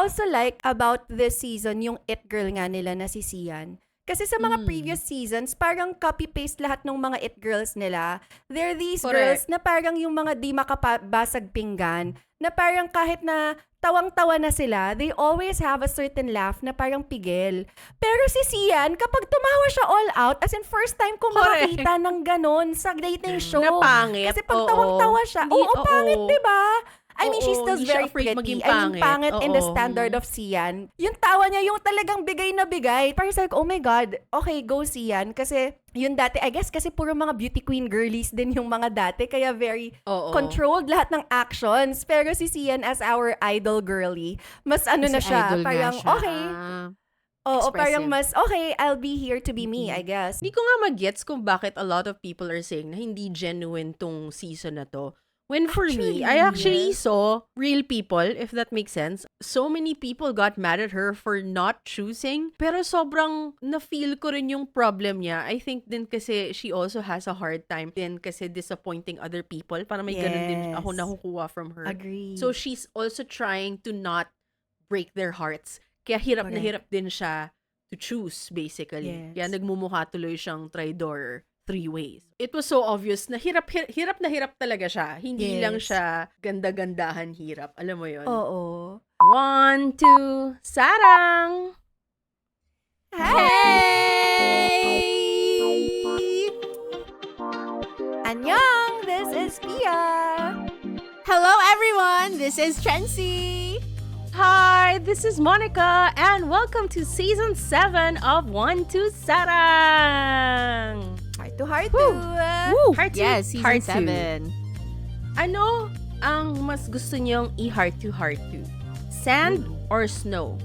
also like about this season, yung it girl nga nila na si Sian. Kasi sa mga previous seasons, parang copy-paste lahat ng mga it girls nila. They're these girls Correct. na parang yung mga di makabasag pinggan, na parang kahit na tawang-tawa na sila, they always have a certain laugh na parang pigil. Pero si Sian, kapag tumawa siya all out, as in first time ko Correct. makakita ng ganon sa dating show. Na pangit, Kasi pag oo. tawang-tawa siya, Hindi, oo, pangit, oo. diba? I mean, she's Oo, still hindi siya very afraid pretty. maging I mean, pangit in the Oo. standard of Sian. Yung tawa niya, yung talagang bigay na bigay. Parang sabi ko, oh my God, okay, go Sian. Kasi yun dati, I guess kasi puro mga beauty queen girlies din yung mga dati. Kaya very Oo. controlled lahat ng actions. Pero si Sian as our idol girly, mas ano na Kasi siya. idol nga Parang, siya. okay. Oo, parang Expressive. mas, okay, I'll be here to be me, I guess. Hindi ko nga mag-gets kung bakit a lot of people are saying na hindi genuine tong season na to. When for me, I actually saw real people, if that makes sense. So many people got mad at her for not choosing. Pero sobrang na-feel ko rin yung problem niya. I think din kasi she also has a hard time din kasi disappointing other people. Parang may ganun din Yes. ako nakukuha from her. Agree. So she's also trying to not break their hearts. Kaya hirap na Correct. hirap din siya to choose, basically. Yes. Kaya nagmumukha tuloy siyang tridor 3 ways. It was so obvious na hirap na hirap talaga siya. Hindi lang Yes. siya ganda-gandahan hirap. Alam mo yon. Oo. 1, 2, sarang! Hey! Annyeong! This is Pia! Hello, everyone! This is Trency! Hi, this is Monica, and welcome to Season 7 of 1, 2, sarang! Heart to heart Woo! to! Woo! Heart to Yes, season heart to. 7. Ano ang mas gusto niyong i-heart to heart to? Sand or snow?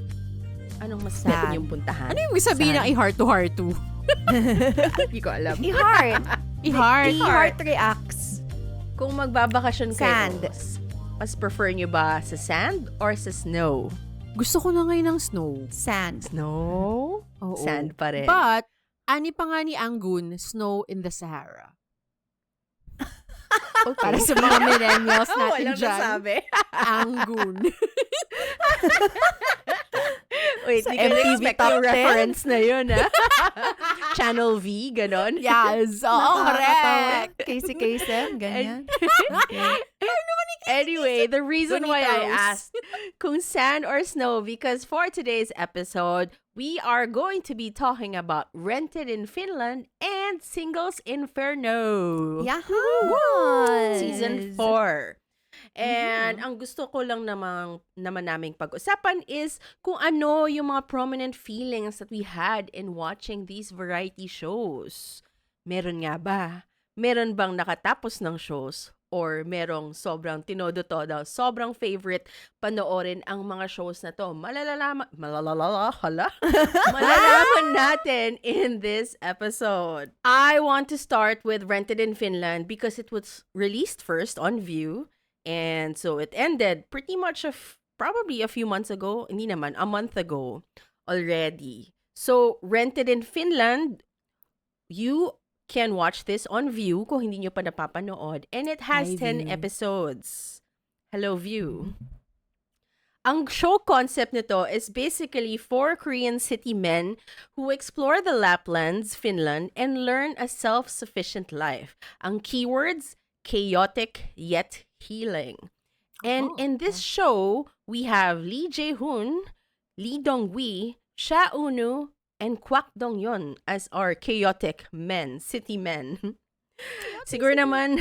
Anong mas Sand. gusto niyong puntahan? Ano yung sabihin ng Sand. i-heart to heart to? Hindi ko alam. I-heart. I-heart. I-heart reacts. Kung magbabakasyon kayo, Sand. mas prefer niyo ba sa sand or sa snow? Gusto ko na ngayon ng snow. Sand. Snow? Oo. Sand pa rin. But, ani pa nga ni Anggun, snow in the Sahara. Okay. Para sa mga millennials natin Walang dyan. nasabi. Anggun. Wait, Sa di ko MTV na-expect Top yung 10? reference na yun, ha? Channel V, ganon? Yes. Oo, correct. Casey Kasem, ganyan. Anyway, the reason why I Bonitos. asked kung sand or snow, because for today's episode, we are going to be talking about Rented in Finland and Singles Inferno. Yahoo! Season 4. And ang gusto ko lang naman naming pag-usapan is kung ano yung mga prominent feelings that we had in watching these variety shows. Meron nga ba? Meron bang nakatapos ng shows? Or merong sobrang tinodo-todo, sobrang favorite panoorin ang mga shows na to? Malalaman natin in this episode. I want to start with Rented in Finland because it was released first on View. And so it ended pretty much probably a few months ago. Hindi naman, a month ago already. So, Rented in Finland, you can watch this on View kung hindi nyo pa napapanood. And it has Hi, 10 View. episodes. Hello, View. Ang show concept nito is basically 4 Korean city men who explore the Laplands, Finland, and learn a self-sufficient life. Ang keywords, chaotic yet healing. And in this show, we have Lee Jae-hoon, Lee Dong-wi, Sha Eun-woo, and Kwak Dong-yeon as our chaotic men, city men. Siguro naman,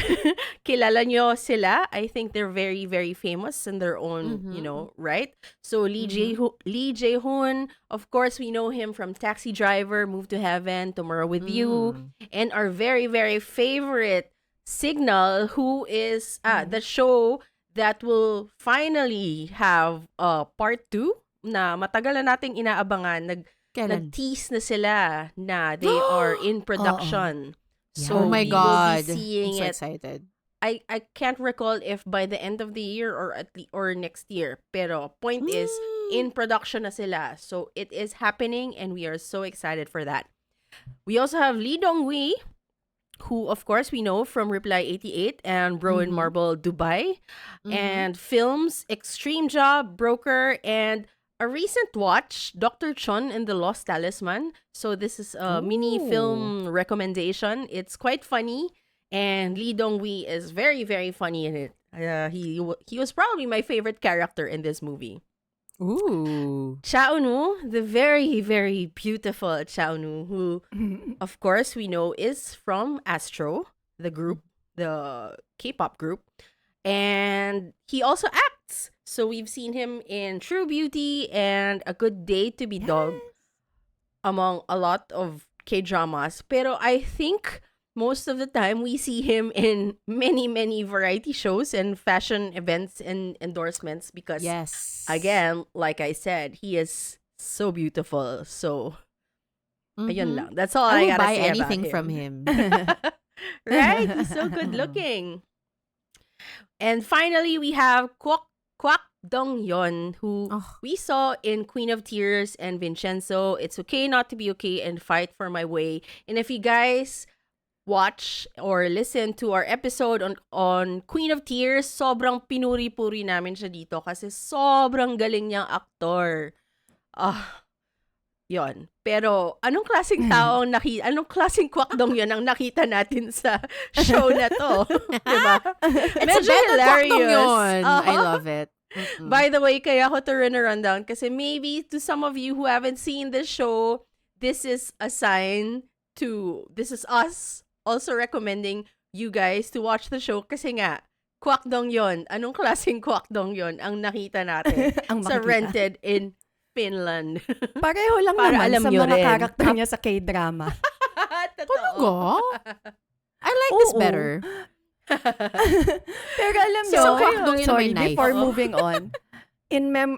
kilala nyo sila. I think they're very, very famous in their own, right? So Lee Jae-hoon, of course, we know him from Taxi Driver, Move to Heaven, Tomorrow with You, and our very, very favorite Signal, who is the show that will finally have part 2 na matagal na nating inaabangan. Kailan? Nag-tease na sila na they are in production. So Oh my we will God. be seeing I'm so it. excited. I can't recall if by the end of the year or next year. Pero point is, in production na sila. So it is happening and we are so excited for that. We also have Lee Dong-wi, who of course we know from Reply 88 and Bro in Marble Dubai, and films Extreme Job, Broker, and a recent watch, Dr. Chon and the Lost Talisman. So this is a mini film recommendation. It's quite funny, and Lee Dong-wi is very, very funny in it. He was probably my favorite character in this movie. Ooh. Cha Eun-woo, the very, very beautiful Cha Eun-woo, who, of course, we know is from Astro, the group, the K-pop group. And he also acts. So we've seen him in True Beauty and A Good Day to Be Dog, among a lot of K-dramas. Pero I think most of the time we see him in many, many variety shows and fashion events and endorsements because, Yes. again, like I said, he is so beautiful. So, ayun lang. That's all I I will gotta buy say anything about from him. him. Right? He's so good looking. And finally, we have Kwak Dong-yeon, who Oh. we saw in Queen of Tears and Vincenzo. It's Okay Not to Be Okay and Fight for My Way. And if you guys watch or listen to our episode on Queen of Tears, sobrang pinuri-puri namin siya dito kasi sobrang galing niyang aktor. Yon. Pero anong klaseng anong klaseng kwakdong yon ang nakita natin sa show na to? Diba? It's Medyo a better hilarious. kwakdong yun. I Uh-huh. love it. Mm-mm. By the way, kaya ako to run a rundown kasi maybe to some of you who haven't seen the show, this is a sign this is us also recommending you guys to watch the show kasi nga, kwakdong yon. Anong klaseng kwakdong yon ang nakita natin Ang sa makikita. Rented in Finland. Pareho lang Para naman alam sa nyo mga rin. karakter niya sa K-drama. Totoo. I like this Oo. better. Pero alam So, nyo, kwakdong yun na sorry, may knife. before Oo. moving on,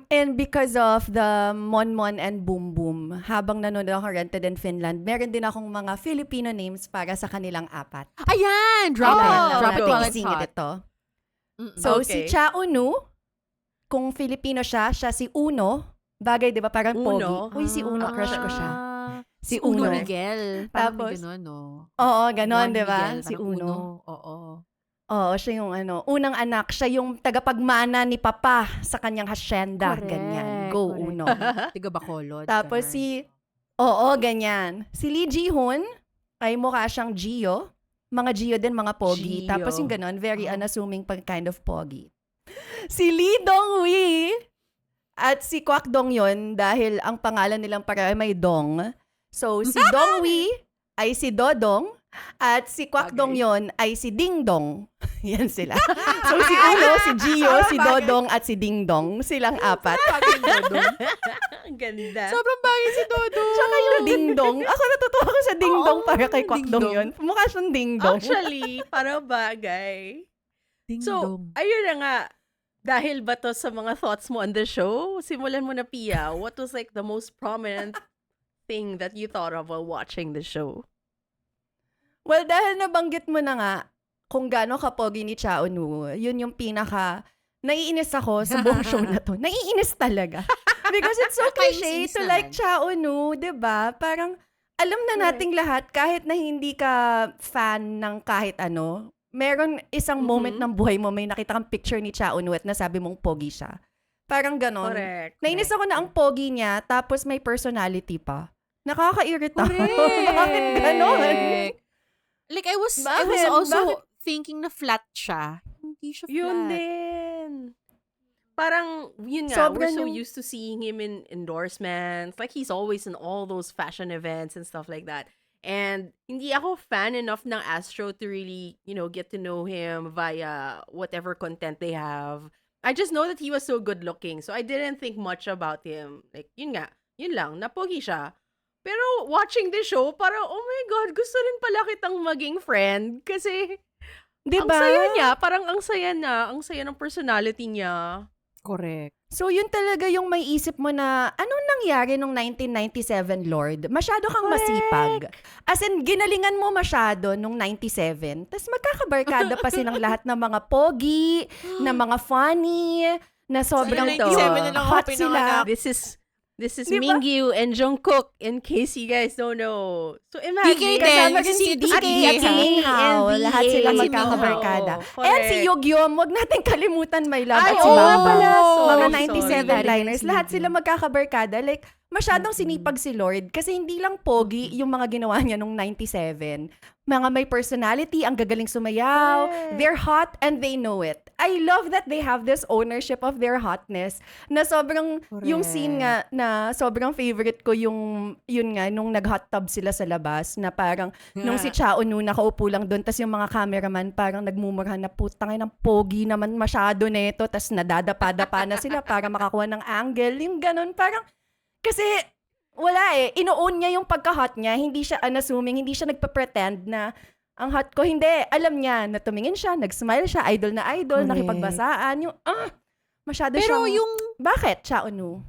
and because of the Monmon and Boom Boom, habang nanonood ako Rented in Finland, meron din akong mga Filipino names para sa kanilang apat. Ayan! Drop Oh, it. drop Drop it it while while it's it's Isingit hot. ito. Mm-mm. So, Okay. si Cha Eun-woo, kung Filipino siya si Uno. Bagay, di ba? Parang Uno? pogi. Uy, si Uno, crush ko siya. Si Uno Uno. Miguel. Parang Tapos, may ganun, no? Oo, ganon, Juan di ba? Miguel, Si parang Uno. Oo. Oo, siya yung unang anak. Siya yung tagapagmana ni Papa sa kanyang hacienda. Correct, Ganyan. Go, correct. Uno. Tiga Bacolod. Tapos ganyan. Si Lee Ji-hoon ay mukha siyang Gio. Mga Gio din, mga pogi. Gio. Tapos yung ganon, very unassuming pag kind of pogi. Si Lee Dong-wi at si Kwak Dong-yeon dahil ang pangalan nilang para may Dong. So, si Dong-wi ay si Dodong at si Kwak Okay. Dong-yeon ay si Ding Dong. Yan sila. So, si Uno, si Gio, si Dodong at si Ding Dong. Silang apat. Ang ganda. Sobrang bagay si Dodo. Tsaka yung Ding Dong. Ako natutuwa ko sa Ding Dong para kay Kwak Ding Dong Dong. yun. Mukha siyang Ding Dong. Actually, para bagay. Ding So, dong. ayun na nga. Dahil ba to sa mga thoughts mo on the show? Simulan mo na, Pia. What was like the most prominent thing that you thought of while watching the show? Well, dahil nabanggit mo na nga kung gaano kapogi ni Cha Eun-woo, yun yung pinaka naiinis ako sa buong show na to. Naiinis talaga. Because it's so cliche Nakainis to naman. like Cha Eun-woo, 'di ba? Parang alam na nating lahat kahit na hindi ka fan ng kahit ano, meron isang moment ng buhay mo may nakita kang picture ni Cha Eun-woo at nasabi mong pogi siya. Parang ganon. Correct. Nainis ako na ang pogi niya tapos may personality pa. Nakakairita. Correct. Bakit ganon? Like, I was Bakit? also thinking na flat siya. Hindi siya flat. Yun din. Parang, yun nga, Sobrang we're so yung- used to seeing him in endorsements. Like, he's always in all those fashion events and stuff like that. And hindi ako fan enough ng Astro to really, get to know him via whatever content they have. I just know that he was so good looking. So I didn't think much about him. Like, yun nga, yun lang, napogi siya. Pero watching the show, parang, oh my God, gusto rin pala kitang maging friend. Kasi, Di ang ba? saya niya, parang ang saya ng personality niya. Correct. So, yun talaga yung may isip mo na, anong nangyari nung 1997, Lord? Masyado kang masipag. As in, ginalingan mo masyado nung 97. Tapos magkakabarkada pa silang lahat ng mga pogi, na mga funny, na sobrang Sa 97 na lang ako hot sila. pinanganak. This is This is Di ba? Mingyu and Jungkook, in case you guys don't know. So imagine. DK din. Kasama rin Si si DK, DK at si ha? Minghao. NBA. Lahat sila Si magkakabarkada. Minghao. And si Correct. Yogyom, wag natin kalimutan, my love. Ay, at si oo nga Bamba. pala. Mga Sorry, 97liners. sorry. Lahat sila magkakabarkada. Like, masyadong sinipag si Lord. Kasi hindi lang pogi yung mga ginawa niya nung 97. Mga may personality, ang gagaling sumayaw. Correct. They're hot and they know it. I love that they have this ownership of their hotness na sobrang, yung scene nga na sobrang favorite ko yung, yun nga, nung nag-hot tub sila sa labas na parang, nung si Chao Nu nakaupo lang doon, tas yung mga cameraman parang nagmumurhan na putang ng pogi naman masyado nito, tas nadadapa-dapa na sila para makakuha ng angle, yung ganun, parang, kasi, wala ino-own niya yung pagka-hot niya, hindi siya unassuming, hindi siya nagpa-pretend na, ang hot ko, hindi. Alam niya na tumingin siya, nag-smile siya, idol na idol, Correct. nakipagbasaan. Yung, masyado Pero siyang, yung, bakit, Chao Nu?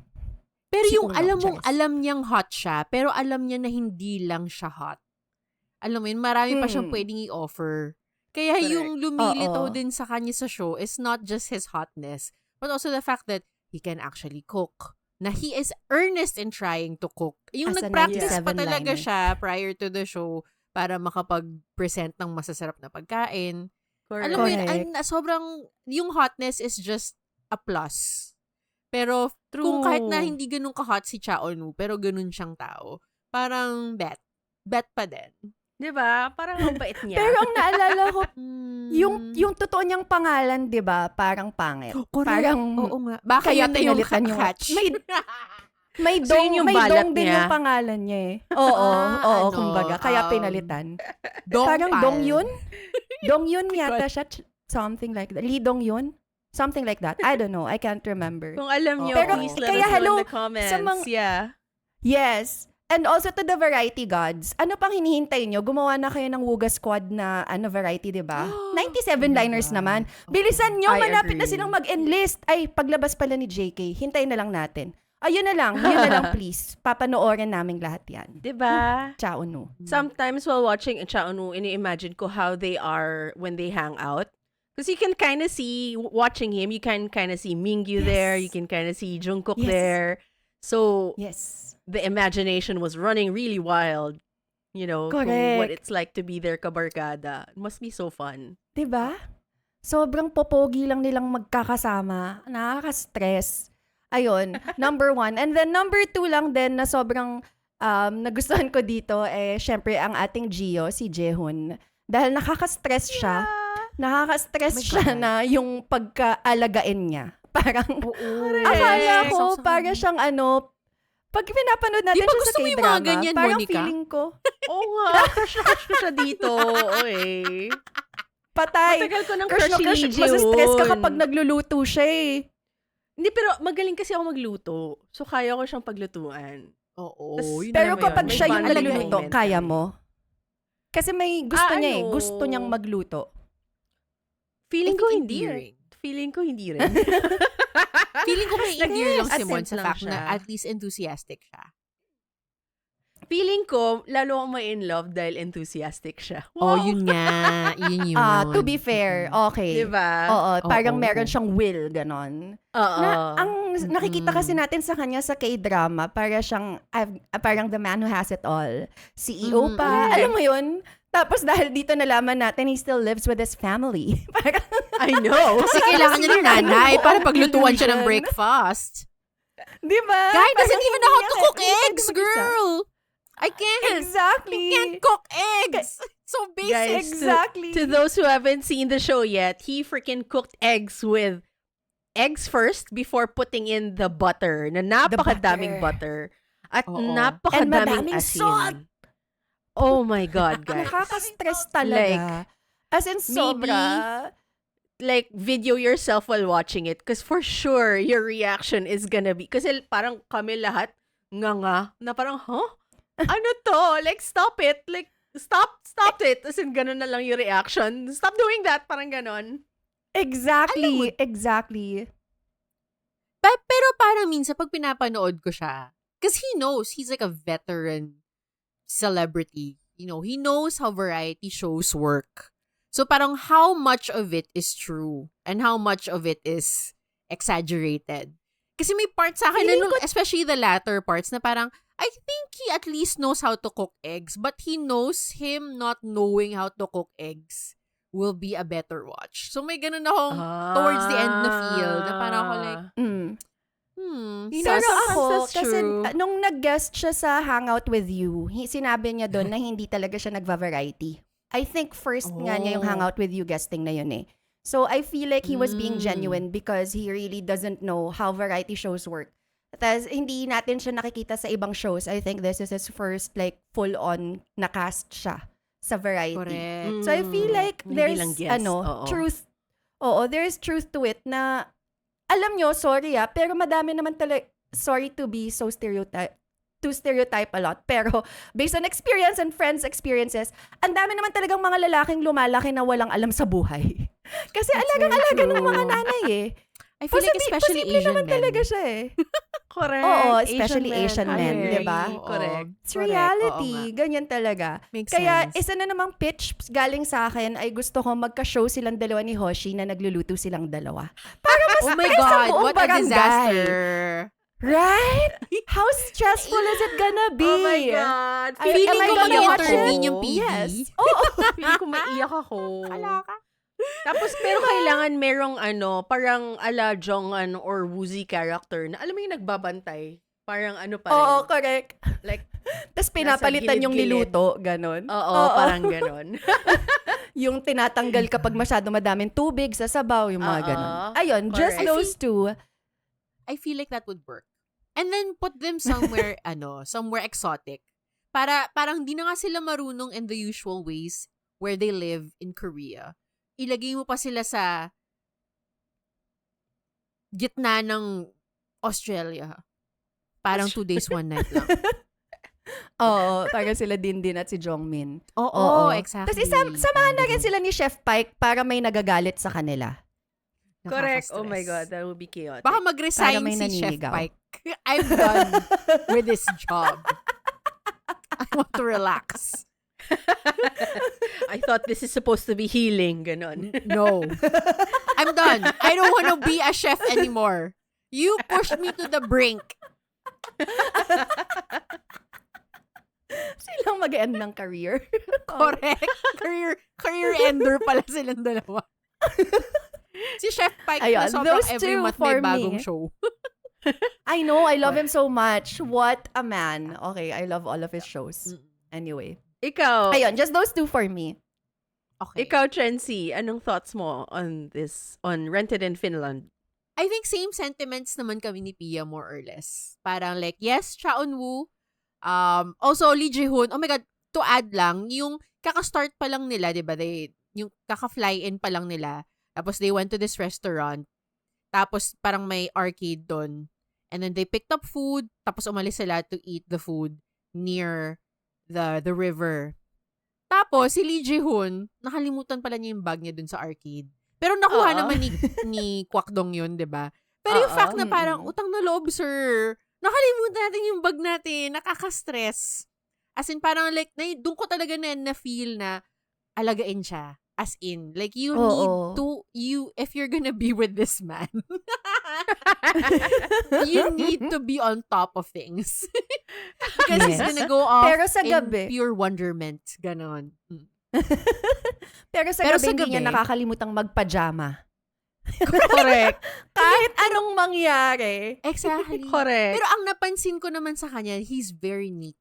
pero Si yung Uno, alam mong, Charis. alam niyang hot siya, pero alam niya na hindi lang siya hot. Alam mo yun, marami pa siyang pwedeng i-offer. Kaya Correct. yung lumilitaw Oo. din sa kanya sa show is not just his hotness, but also the fact that he can actually cook. Na he is earnest in trying to cook. Yung As a nag-practice pa 97 talaga liner. siya prior to the show para makapag-present ng masasarap na pagkain. Correct. Alam mo yun, Correct. sobrang, yung hotness is just a plus. Pero kung True. kahit na hindi ganun ka-hot si Chao Nu, pero ganun siyang tao, parang bet pa din. Diba? Parang ang bait niya. Pero ang naalala ko, Hmm. yung totoo niyang pangalan, di ba, parang pangit. Correct. Parang, Oo nga. Baka kaya yun na yung pinalitan yung, catch. may So, yun yung may balat dong din niya? yung pangalan niya Oo, ano, kumbaga, kaya pinalitan. Dong Parang Pal. Dong Yun? Dong Yun my yata siya, something like that. Lee Dong Yun? Something like that. I don't know. I can't remember. Kung alam niyo, Pero, please let kaya us know hello, in the comments. sa mga- Yeah. Yes. And also to the variety gods. Ano pang hinihintay nyo? Gumawa na kayo ng Wuga Squad na variety, di ba? 97liners naman. Bilisan nyo, I malapit na agree. silang mag-enlist. Ay, paglabas pala ni JK. Hintayin na lang natin. Ayun na lang, yun na lang please. Papanoorin naming lahat yan. Diba? Chao Nu. Sometimes while watching Chao Nu, ini-imagine ko how they are when they hang out. Because you can kind of see, watching him, you can kind of see Mingyu there, you can kind of see Jungkook Yes. there. So, Yes. the imagination was running really wild. You know, kung Correct. what it's like to be their kabarkada. It must be so fun. Diba? Sobrang popogi lang nilang magkakasama. Nakaka-stress. Ayun, number 1. And then number 2 lang din na sobrang nagustuhan ko dito syempre ang ating Gio, si Jehun. Dahil nakaka-stress siya. Nakaka-stress Oh my siya God. na yung pagkaalagain niya. Parang, Oo. akala ko, Sausawan. para siyang pag pinapanood natin Di ba siya gusto sa mo yung K-drama, mga ganyan, parang Monica? feeling ko, Oo nga, crush na crush ko siya dito. Oy. patay. Matagal ko ng Crush crush na si crush. Lee Masistress ka Ji-hoon. kapag nagluluto siya Hindi, pero magaling kasi ako magluto. So, kaya ko siyang paglutuan. Oo. Tas- Yun Pero Alam mo kapag yun, may siya yung bonding nagluluto, moment kaya kami. mo? Kasi may gusto niya ano? Gusto niyang magluto. Feeling I ko think hindi endearing. Feeling ko hindi rin. Feeling ko may endear lang si Mon Assent sa lang fact siya. na at least enthusiastic siya. Feeling ko, lalo akong in love dahil enthusiastic siya. Oh, yun nga. Yun yun. To be fair, okay. Diba? Oo, parang Oo. meron siyang will, ganon. Oo. Ang nakikita kasi natin sa kanya sa K-drama, parang the man who has it all. CEO pa, alam mo yun? Tapos dahil dito nalaman natin, he still lives with his family. Parang, I know. Kasi kailangan niya ng nanay para paglutuan siya ng Illusion. breakfast. di ba? Guy doesn't Parang even know how hindi to niya- cook hindi pwede eggs, mag-isa. girl. I can't. Exactly. I can't cook eggs. So basic. Guys, Exactly. To those who haven't seen the show yet, he freaking cooked eggs with eggs first before putting in the butter na napakadaming butter. At Oo. And napakadaming madaming asin. salt. Oh my God, guys. Nakaka-stress talaga. As in, sobra. Like, video yourself while watching it. Because for sure, your reaction is gonna be... Kasi parang kami lahat, nga, na parang, huh? Ano to? Like, stop it. Like, stop it. As in, ganun na lang yung reaction. Stop doing that. Parang ganon. Exactly. Exactly. Pero parang minsan pag pinapanood ko siya, because he knows, he's like a veteran celebrity. You know, he knows how variety shows work. So parang how much of it is true and how much of it is exaggerated. Kasi may parts sa akin, especially the latter parts, na parang, I think he at least knows how to cook eggs, but he knows him not knowing how to cook eggs will be a better watch. So may ganun akong towards the end na feel, na parang ako like, Pero ako, that's kasi true. nung nag-guest siya sa Hangout With You, sinabi niya doon na hindi talaga siya nagva-variety. I think first nga niya yung Hangout With You guesting na yun eh. So I feel like he was being genuine because he really doesn't know how variety shows work. Tapos hindi natin siya nakikita sa ibang shows. I think this is his first like full-on na-cast siya sa variety. correct. So I feel like Hindi there's lang guess, oo. truth. Oo, there's truth to it na alam nyo, sorry pero madami naman talaga, sorry to be so to stereotype a lot, pero based on experience and friends' experiences, ang dami naman talagang mga lalaking lumalaki na walang alam sa buhay. Kasi alagang-alaga ng mga nanay eh. I feel like especially posible Asian naman men. talaga siya eh. Correct. Oo, especially Asian men, Agree. di ba? Correct. It's Correct. reality. Oo nga. Ganyan talaga. Makes Kaya sense. isa na namang pitch galing sa akin ay gusto ko magka-show silang dalawa ni Hoshi na nagluluto silang dalawa. Para mas Oh my stress ang God, buong what a barangay. disaster. Right? How stressful is it gonna be? Oh my God. Feeling Am I ko gonna watch mag-intervene it? yung PD. Yes. Oo. Feeling ko maiyak ako. Kaloka. Tapos, pero kailangan merong parang ala Jong-un or Woozy character na alam mo yung nagbabantay. Parang pa rin. Oo, correct. Like, Tapos pinapalitan yung gilid-gilid. niluto, ganon. oo, parang ganon. Yung tinatanggal kapag masyado madaming tubig sa sabaw, yung mga Oo. ganon. Ayun, just Correct. those two. I feel like that would work. And then put them somewhere, somewhere exotic. Parang di na nga sila marunong in the usual ways where they live in Korea. Ilagay mo pa sila sa gitna ng Australia. Parang 2 days, 1 night lang. Oo, parang sila din at si Jongmin. Oo, exactly. Tapos samahan na rin sila ni Chef Pike para may nagagalit sa kanila. Correct. Oh Nakaka-stress. my God, that would be chaotic. Baka Para mag-resign may si Chef naninigaw. Pike. I'm done with this job. I want to relax. I thought this is supposed to be healing, ganon. No. I'm done. I don't want to be a chef anymore. You pushed me to the brink. Silang mag-end ng career. Correct. Career ender pala silang dalawa. Si Chef Pike Ayun, na sobrang those every two month for may bagong me. show. I know, I love him so much. What a man. Okay, I love all of his shows. Anyway. Ikaw, Ayun, just those two for me. Okay. ikaw, Chency, anong thoughts mo on this, on Rented in Finland? I think same sentiments naman kami ni Pia more or less. Parang like, yes, Cha Eun-woo. Also, Lee Ji-hoon. Oh my God, to add lang, yung kaka-start pa lang nila, di ba? Yung kaka-fly-in pa lang nila. Tapos they went to this restaurant. Tapos parang may arcade doon. And then they picked up food. Tapos umalis sila to eat the food near the river. Tapos si Lee Ji-hoon, nakalimutan pala niya yung bag niya dun sa arcade. Pero nakuha Oo. naman ni Kwak Dong yun, di ba? Pero yung Oo. fact na parang, utang na loob, sir. Nakalimutan natin yung bag natin. Nakaka-stress. As in, parang like, doon ko talaga na feel na alagain siya. As in, like, you Oo. need to, if you're gonna be with this man, you need to be on top of things. Because he's Yes. gonna go off Pero sa in gabi. pure wonderment. Ganon. Pero sa Pero gabi, sa hindi niya gabi- nakakalimutang magpajama. Correct. Kahit anong mangyari. Exactly. Correct. Pero ang napansin ko naman sa kanya, he's very neat.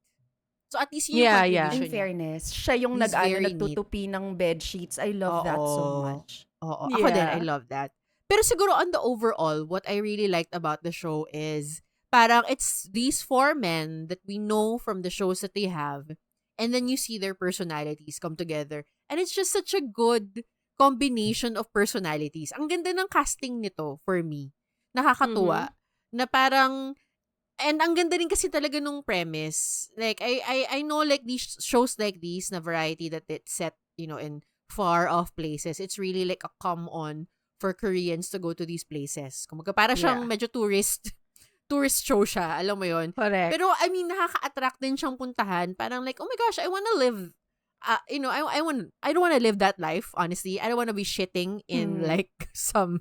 So at least yun Yeah, yung yeah. contribution In niya. fairness, siya yung He's very nagtutupi ng bed sheets. I love that so Oo. much. Oo. Ako din, I Yeah. love that. Pero siguro on the overall, what I really liked about the show is parang it's these 4 men that we know from the shows that they have, and then you see their personalities come together. And it's just such a good combination of personalities. Ang ganda ng casting nito for me. Nakakatuwa. Na parang, and ang ganda rin kasi talaga nung premise. Like, I know like these shows like these na variety that it's set, in far off places. It's really like a come on for Koreans to go to these places. Kumbaga, para siyang medyo tourist show siya. Alam mo yon. Correct. Pero, I mean, nakaka-attract din siyang puntahan. Parang like, oh my gosh, I wanna live I don't want to live that life, honestly. I don't want to be shitting in like some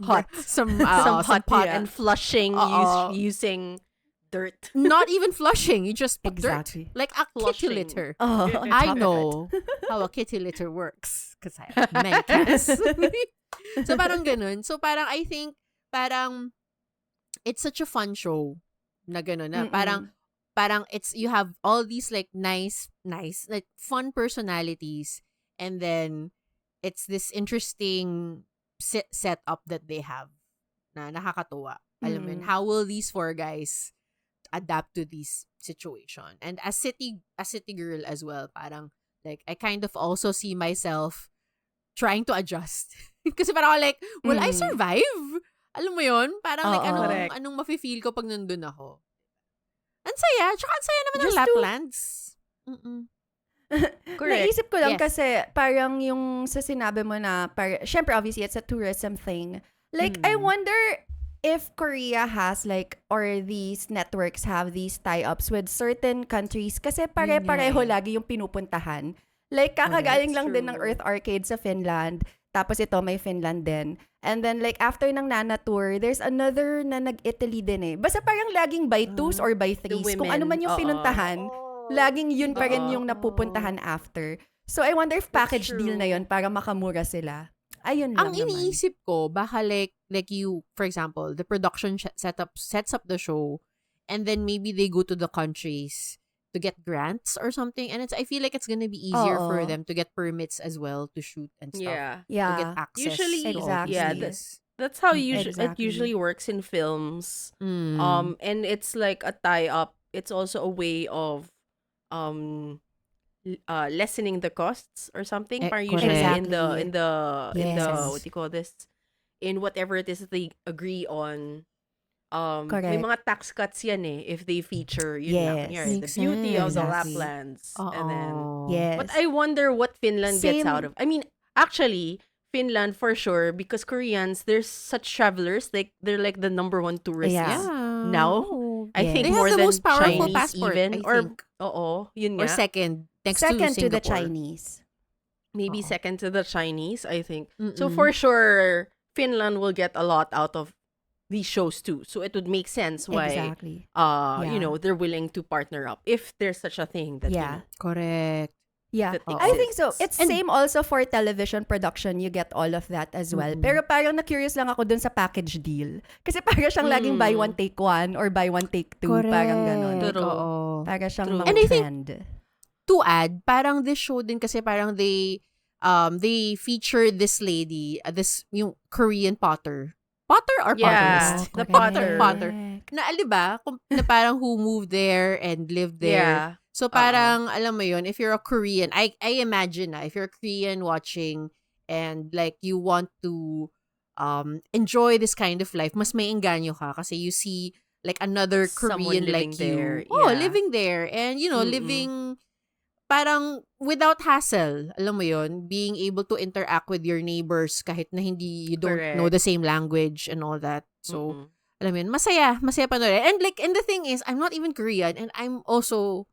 Hot. some Some pot, pot and flushing Oo. using dirt. not even flushing. You just put Exactly. dirt like a kitty Flushing. litter. Oh, on I top of it. know how a kitty litter works because I have many cats. So parang ganun. So parang I think parang it's such a fun show na ganun na. Mm-mm. Parang it's you have all these like nice like fun personalities, and then it's this interesting setup that they have na nakakatuwa. Alam mo yun, Mm. how will these four guys adapt to this situation? And as city girl as well, parang like I kind of also see myself trying to adjust. Kasi parang ako like, will I Mm. survive? Alam mo yun? Parang like Oo. Correct. anong mafe-feel ko pag nandun ako. Ang saya. Tsaka ang saya naman ng Just to- Laplands. Mm-mm. Correct. Naisip ko lang Yes. kasi parang yung sa sinabi mo na, syempre obviously it's a tourism thing. Like, I wonder if Korea has like, or these networks have these tie-ups with certain countries kasi pare-pareho Yun nga eh. lagi yung pinupuntahan. Like, kakagaling That's lang din ng true. Earth Arcade sa Finland. Tapos ito, may Finland din. And then, like, after ng Nana Tour, there's another na nag-Italy din eh. Basta parang laging by twos or by threes. Kung ano man yung women, oo. pinuntahan, laging yun pa rin Oo. yung napupuntahan after. So, I wonder if package That's deal na true. yun para makamura sila. Ayun lang Ang naman. iniisip ko, baka like you, for example, the production sets up the show, and then maybe they go to the countries to get grants or something, and I feel like it's gonna be easier for Oo. them to get permits as well to shoot and stuff. Yeah. To get Yeah. access Usually, to all exactly. these yeah, things. That's how it Exactly. usually works in films. Mm. And it's like a tie-up. It's also a way of lessening the costs or something. Parang usually in the Yes. what do you call this? In whatever it is that they agree on. May Correct. mga tax cuts yan eh if they feature yun nga, Yes. kunyari, the Makes beauty of the sense. Laplands. And then Yes. but I wonder what Finland gets Same. out of. I mean, actually, Finland for sure, because Koreans, there's such travelers, like they're like the number one tourist Yeah. now. I Yes. think They more have the than most powerful Chinese passport, even. I Or think. oo, yun Or nga. second, next Second to to the Singapore. Chinese. Maybe Oo. second to the Chinese, I think. So Mm-mm. for sure, Finland will get a lot out of these shows too. So it would make sense why Exactly. you know, they're willing to partner up if there's such a thing that Yeah. Correct. Yeah, that I think so. exists. It's And- same also for television production. You get all of that as well. Mm-mm. Pero parang na-curious lang ako dun sa package deal. Kasi parang siyang laging buy one, take one or buy one, take two. Parang ganon. True. Oo. Parang siyang True. mga And I think- trend. To add, parang this show din kasi parang they feature this lady, this yung Korean potter. Potter or Yeah, potterist? the Potter. potter. Na, di ba? Na parang who moved there and lived there. Yeah. So parang, alam mo yun, if you're a Korean, I imagine if you're a Korean watching and like you want to enjoy this kind of life, mas may engganyo ka kasi you see like another Someone Korean living like there, you. Oh, yeah. living there. And you know, Mm-mm. living parang without hassle. Alam mo yun, being able to interact with your neighbors kahit na hindi, you don't Correct. know the same language and all that. So, Mm-mm. alam mo yun, masaya panoorin. And the thing is, I'm not even Korean and I'm also,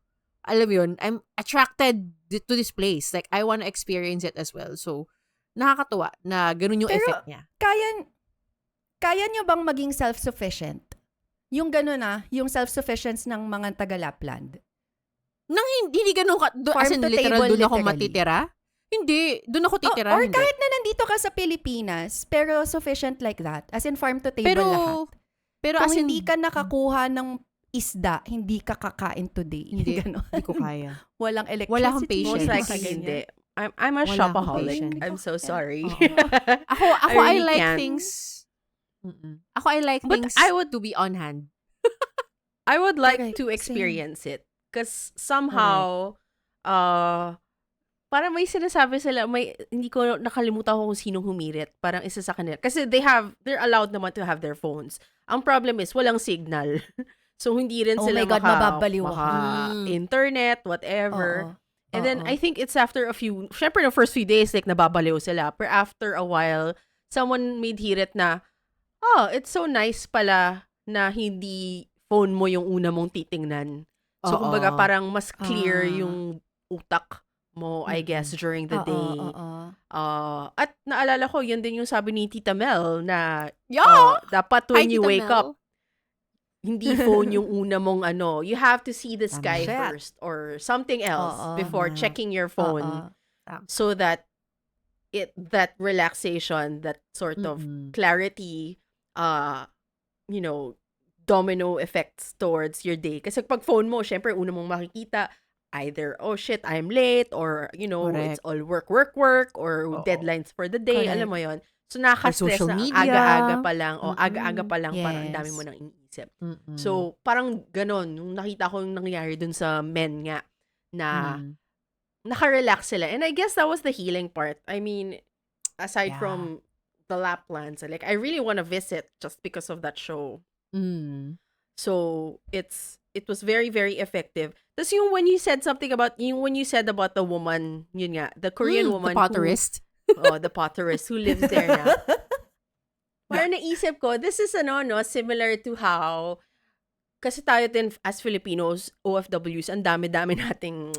alam mo yun, I'm attracted to this place. Like, I want to experience it as well. So, nakakatuwa na ganun yung Pero, effect niya. Kaya nyo bang maging self-sufficient? Yung gano'n yung self-sufficiency ng mga taga-Lapland. Nang hindi ganun ka, Farm as in to literal, table, doon ako literally. matitira? Hindi, doon ako titira. Or hindi. kahit na nandito ka sa Pilipinas, pero sufficient like that. As in farm to table Pero, lahat. pero Kung as in, hindi ka nakakuha ng isda, hindi ka kakain today. Hindi. Ganon. hindi ko kaya. Walang electricity. Wala akong patience. Most Yes. likely ganyan. hindi. I'm a Wala akong shopaholic. patience. I'm so sorry. Oo. Ako I really like can't. things. Ako I like But things I would- to be on hand. I would like Correct. to Same. experience it. Because somehow, parang may sinasabi sila, hindi ko nakalimutan ko kung sinong humirit. Parang isa sa kanila. Kasi they're allowed naman to have their phones. Ang problem is, walang signal. So, hindi rin Oh sila my God, mababaliw ako. internet, whatever. Oo. And then, Oo. I think it's after syempre, the first few days, like, nababaliw sila. But after a while, someone made hirit na, it's so nice pala na hindi phone mo yung una mong titingnan. So, Oo. kumbaga, parang mas clear Ah. yung utak mo, I guess, during the Oo, day. oo. At naalala ko, yun din yung sabi ni Tita Mel na Yeah! dapat Hi, when you Tita wake Mel. up, hindi phone yung una mong you have to see the Tama. sky Shit. first or something else Oo. before Tama. checking your phone Oo. so that that relaxation, that sort of clarity, you know, domino effects towards your day. Kasi pag phone mo, syempre, una mong makikita, either, oh shit, I'm late, or, it's Correct. all work, or Oo. deadlines for the day, alam mo yon. So, nakaka-stress social na ang media. aga-aga pa lang, o aga-aga pa lang, parang ang dami Yes. mo nang iniisip. Mm-mm. So, parang ganon, yung nakita ko yung nangyari dun sa men nga, na naka-relax sila. And I guess that was the healing part. I mean, aside Yeah. from the Laplands, like, I really want to visit just because of that show. Mm. So, it was very, very effective. Tapos yung when you said the woman, yun nga, the Korean woman The potterist. the potterist who lives there na. Parang naisip ko, this is similar to how, kasi tayo din as Filipinos, OFWs, ang dami-dami nating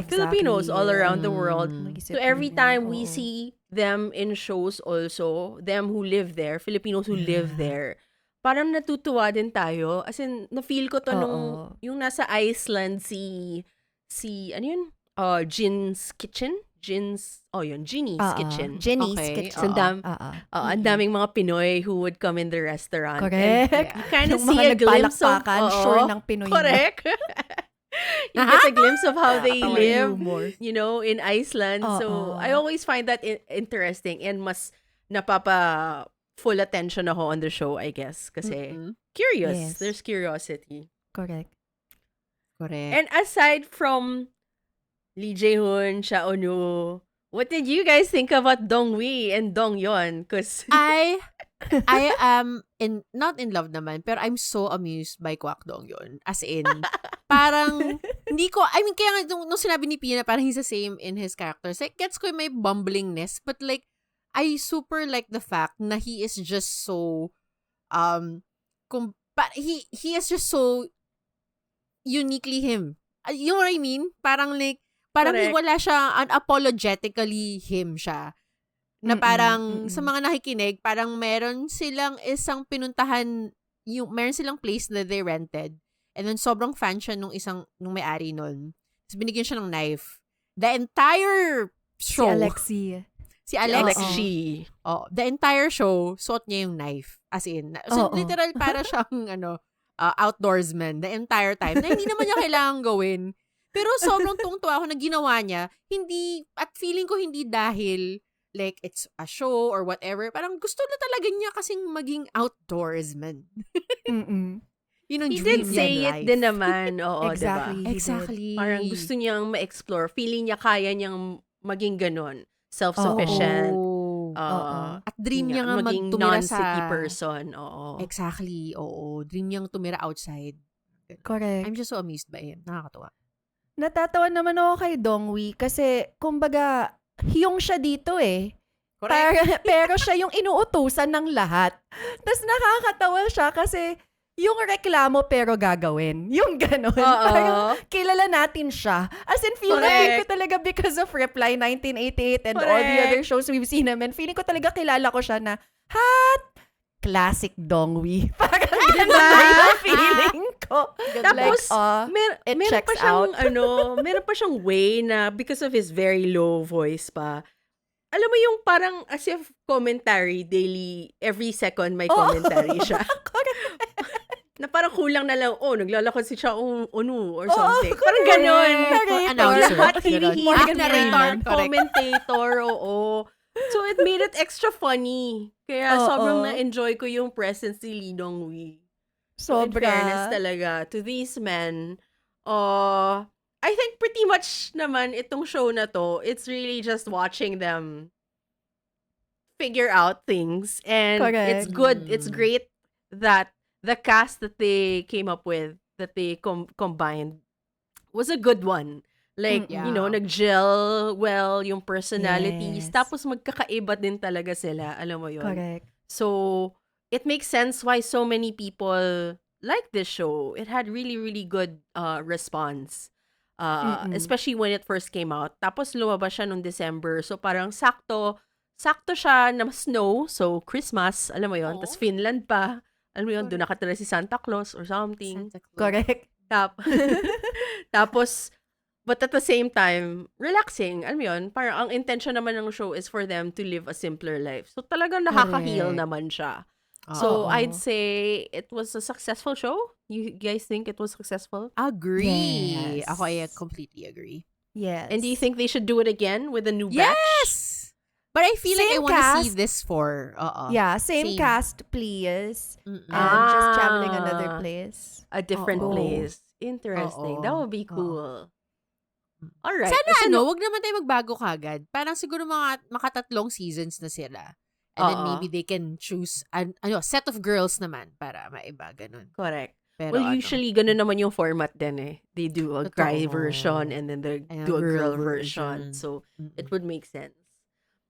Filipinos all around the world. So every time we see them in shows also, them who live there, Filipinos who live there, parang natutuwa din tayo. As in, na-feel ko to nung, yung nasa Iceland, si ano yun? Jin's Kitchen? Genie's Kitchen. Jenny's Okay, Kitchen. Ang daming mga Pinoy who would come in the restaurant. Correct. And you kind of Yung see mga a glimpse of, nagpalakpakan, sure ng Pinoy na. correct. You get a glimpse of how they Tawa live, humor. in Iceland. So, I always find that interesting and mas napapa full attention ako on the show, I guess. Kasi curious. Yes. There's curiosity. Correct. Correct. And aside from Lee Jae-hoon, Cha Eun-woo, what did you guys think about Dong Wi and Dong Yeon? Because I am not in love naman, pero I'm so amused by Kwak Dong Yeon. As in, parang, kaya nga nung sinabi ni Pina, parang he's the same in his characters. Like, gets ko yung may bumblingness, but like, I super like the fact na he is just so, he is just so uniquely him. You know what I mean? Parang Correct. wala siya, unapologetically him siya. Na parang, sa mga nakikinig, parang meron silang isang pinuntahan, meron silang place that they rented. And then sobrang fan siya nung may-ari nun. Tapos binigyan siya ng knife. The entire show. Si Alexi. Oh, the entire show, suot niya yung knife. As in, so literal para siyang outdoorsman the entire time. Na hindi naman niya kailangan gawin. Pero sobrang tungtuwa ako na ginawa niya. At feeling ko hindi dahil like it's a show or whatever. Parang gusto na talaga niya kasing maging outdoorsman. Yun ang He dream did niya say in it life. din naman. Oo, Exactly. diba? Exactly. Parang gusto niyang ma-explore. Feeling niya kaya niyang maging ganun. Self-sufficient. At dream niya nga maging tumira non-city sa... person. Oo. Exactly. Oo. Dream niyang tumira outside. Correct. I'm just so amused by him. Nakakatuwa. Natatawa naman ako kay Dongwi kasi, kumbaga, hiyong siya dito eh. Pero siya yung inuutusan ng lahat. Tapos nakakatawa siya kasi yung reklamo pero gagawin. Yung ganun. Parang kilala natin siya. As in, feeling ko talaga because of Reply 1988 and all the other shows we've seen naman, feeling ko talaga kilala ko siya na, classic Dongwi. Parang ganun na yung feeling ko. Tapos, it meron checks pa siyang, out. meron pa siyang way na because of his very low voice pa, alam mo yung parang as if commentary, daily, every second may commentary siya. Na parang kulang na lang, naglalakad si Cha Eun-woo or something. Parang ganun. Announcer. Lahat hinihirit niya. Correct. Commentator, oo. So, it made it extra funny. Kaya sobrang na-enjoy ko yung presence ni Lee Dong-wi. So, in fairness talaga, to these men, I think pretty much naman itong show na to, it's really just watching them figure out things. And it's good. It's great that the cast that they came up with, that they combined, was a good one. Like, nag-gel well yung personalities. Yes. Tapos magkakaiba din talaga sila. Alam mo yun? Correct. So, it makes sense why so many people like this show. It had really, really good response. Especially when it first came out. Tapos lumabas siya noong December. So parang sakto siya na snow. So Christmas, alam mo yon. Oo. Tapos Finland pa. Alam mo yun, doon nakatira si Santa Claus or something. Santa Claus. Correct. Tapos, but at the same time, relaxing. Alam mo yun, parang ang intention naman ng show is for them to live a simpler life. So talagang nakaka-heal Correct. naman siya. So Oo. I'd say it was a successful show. You guys think it was successful? Agree. Yes. Ako, I completely agree. Yes. And do you think they should do it again with a new batch? Yes! But I feel like I Same want to see cast. this for... Yeah, same Same. cast, please. Mm-mm. And just traveling Ah. another place. A different Oo. place. Interesting. Oo. That would be cool. Alright. Sana Kasi wag naman tayo magbago kagad. Parang siguro makatatlong seasons na sila. And then Oo. maybe they can choose set of girls naman para maiba ganun. Correct. Pero Well, usually, ganun naman yung format din eh. They do a Totoo. guy version and then they And do a a girl girl version. version. So, Mm-mm. it would make sense.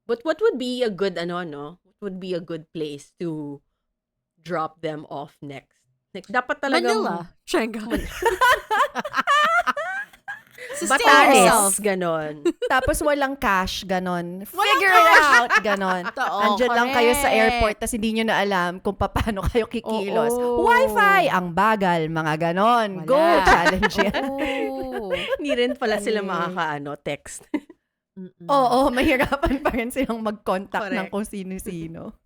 But what would be a good, what would be a good place to drop them off next? Like, dapat talaga... Manila. Shanghai. Sustain Batanes, yourself. ganon. Tapos walang cash, ganon. Walang Figure it cash. out, ganon. Totoo, Andyan lang kayo sa correct. airport tas hindi nyo na alam kung paano kayo kikilos. Oo. Wi-Fi, ang bagal, mga ganon. Go, Wala. challenge yan. Oo. Hindi rin pala sila Correct. text. Mm-mm. Oo, mahirapan pa rin silang mag-contact ng Correct. kung sino-sino.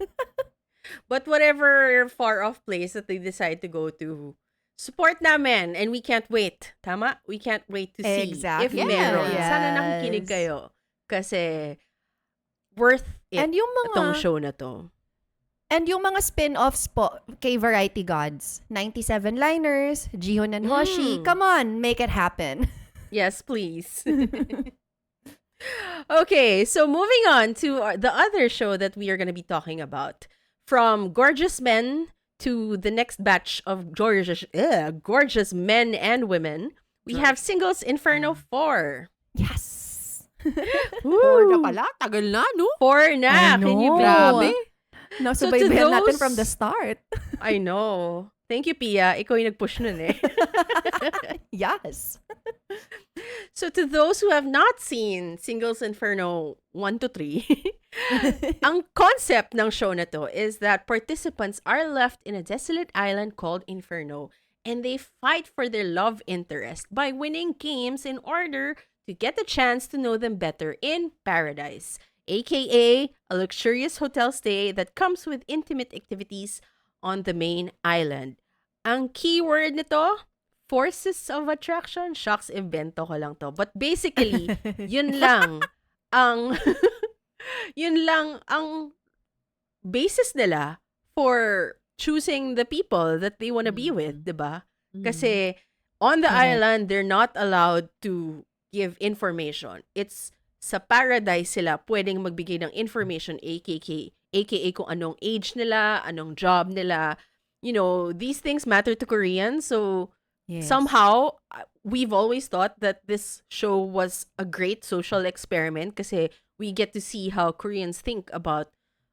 But whatever far-off place that they decide to go to, support namin and we can't wait. Tama? We can't wait to see Exactly. if meron. Yes. Sana nakikinig kayo. Kasi worth it And yung itong mga show na to. and yung mga spin-offs po kay Variety Gods, 97 Liners, Jihon and Hoshi, come on, make it happen. Yes, please. Okay, so moving on to the other show that we are going to be talking about. From gorgeous men to the next batch of gorgeous men and women, we have Singles Inferno 4. Yes. Or na pala, tagal na, no? 4 na, I can you know. believe? Grabe. Nasubaybayan natin those- from the start. I know. Thank you, Pia. Ikaw yung nag-push nun eh. Yes. So to those who have not seen Singles Inferno 1 to 3, ang concept ng show na to is that participants are left in a desolate island called Inferno and they fight for their love interest by winning games in order to get the chance to know them better in paradise, aka a luxurious hotel stay that comes with intimate activities on the main island. Ang keyword nito, forces of attraction. Shocks, invento ko lang to. But basically, yun lang ang yun lang ang basis nila for choosing the people that they want to be with, 'di ba? Kasi on the Correct. island, they're not allowed to give information. It's sa paradise sila pwedeng magbigay ng information, aka kung anong age nila, anong job nila. You know, these things matter to Koreans, so Yes. somehow we've always thought that this show was a great social experiment kasi we get to see how Koreans think about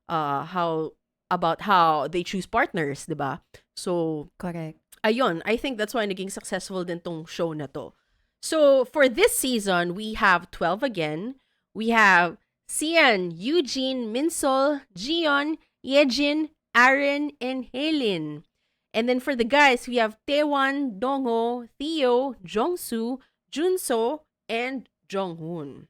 how they choose partners, 'di ba? So Correct. ayun, I think that's why naging successful din tong show na to. So, for this season, we have 12 again. We have Sian, Eugene, Minsol, Jion, Yejin, Aaron, and Helen. And then for the guys, we have Taewon, Dongho, Theo, Jongsu, Junso, and Jonghoon.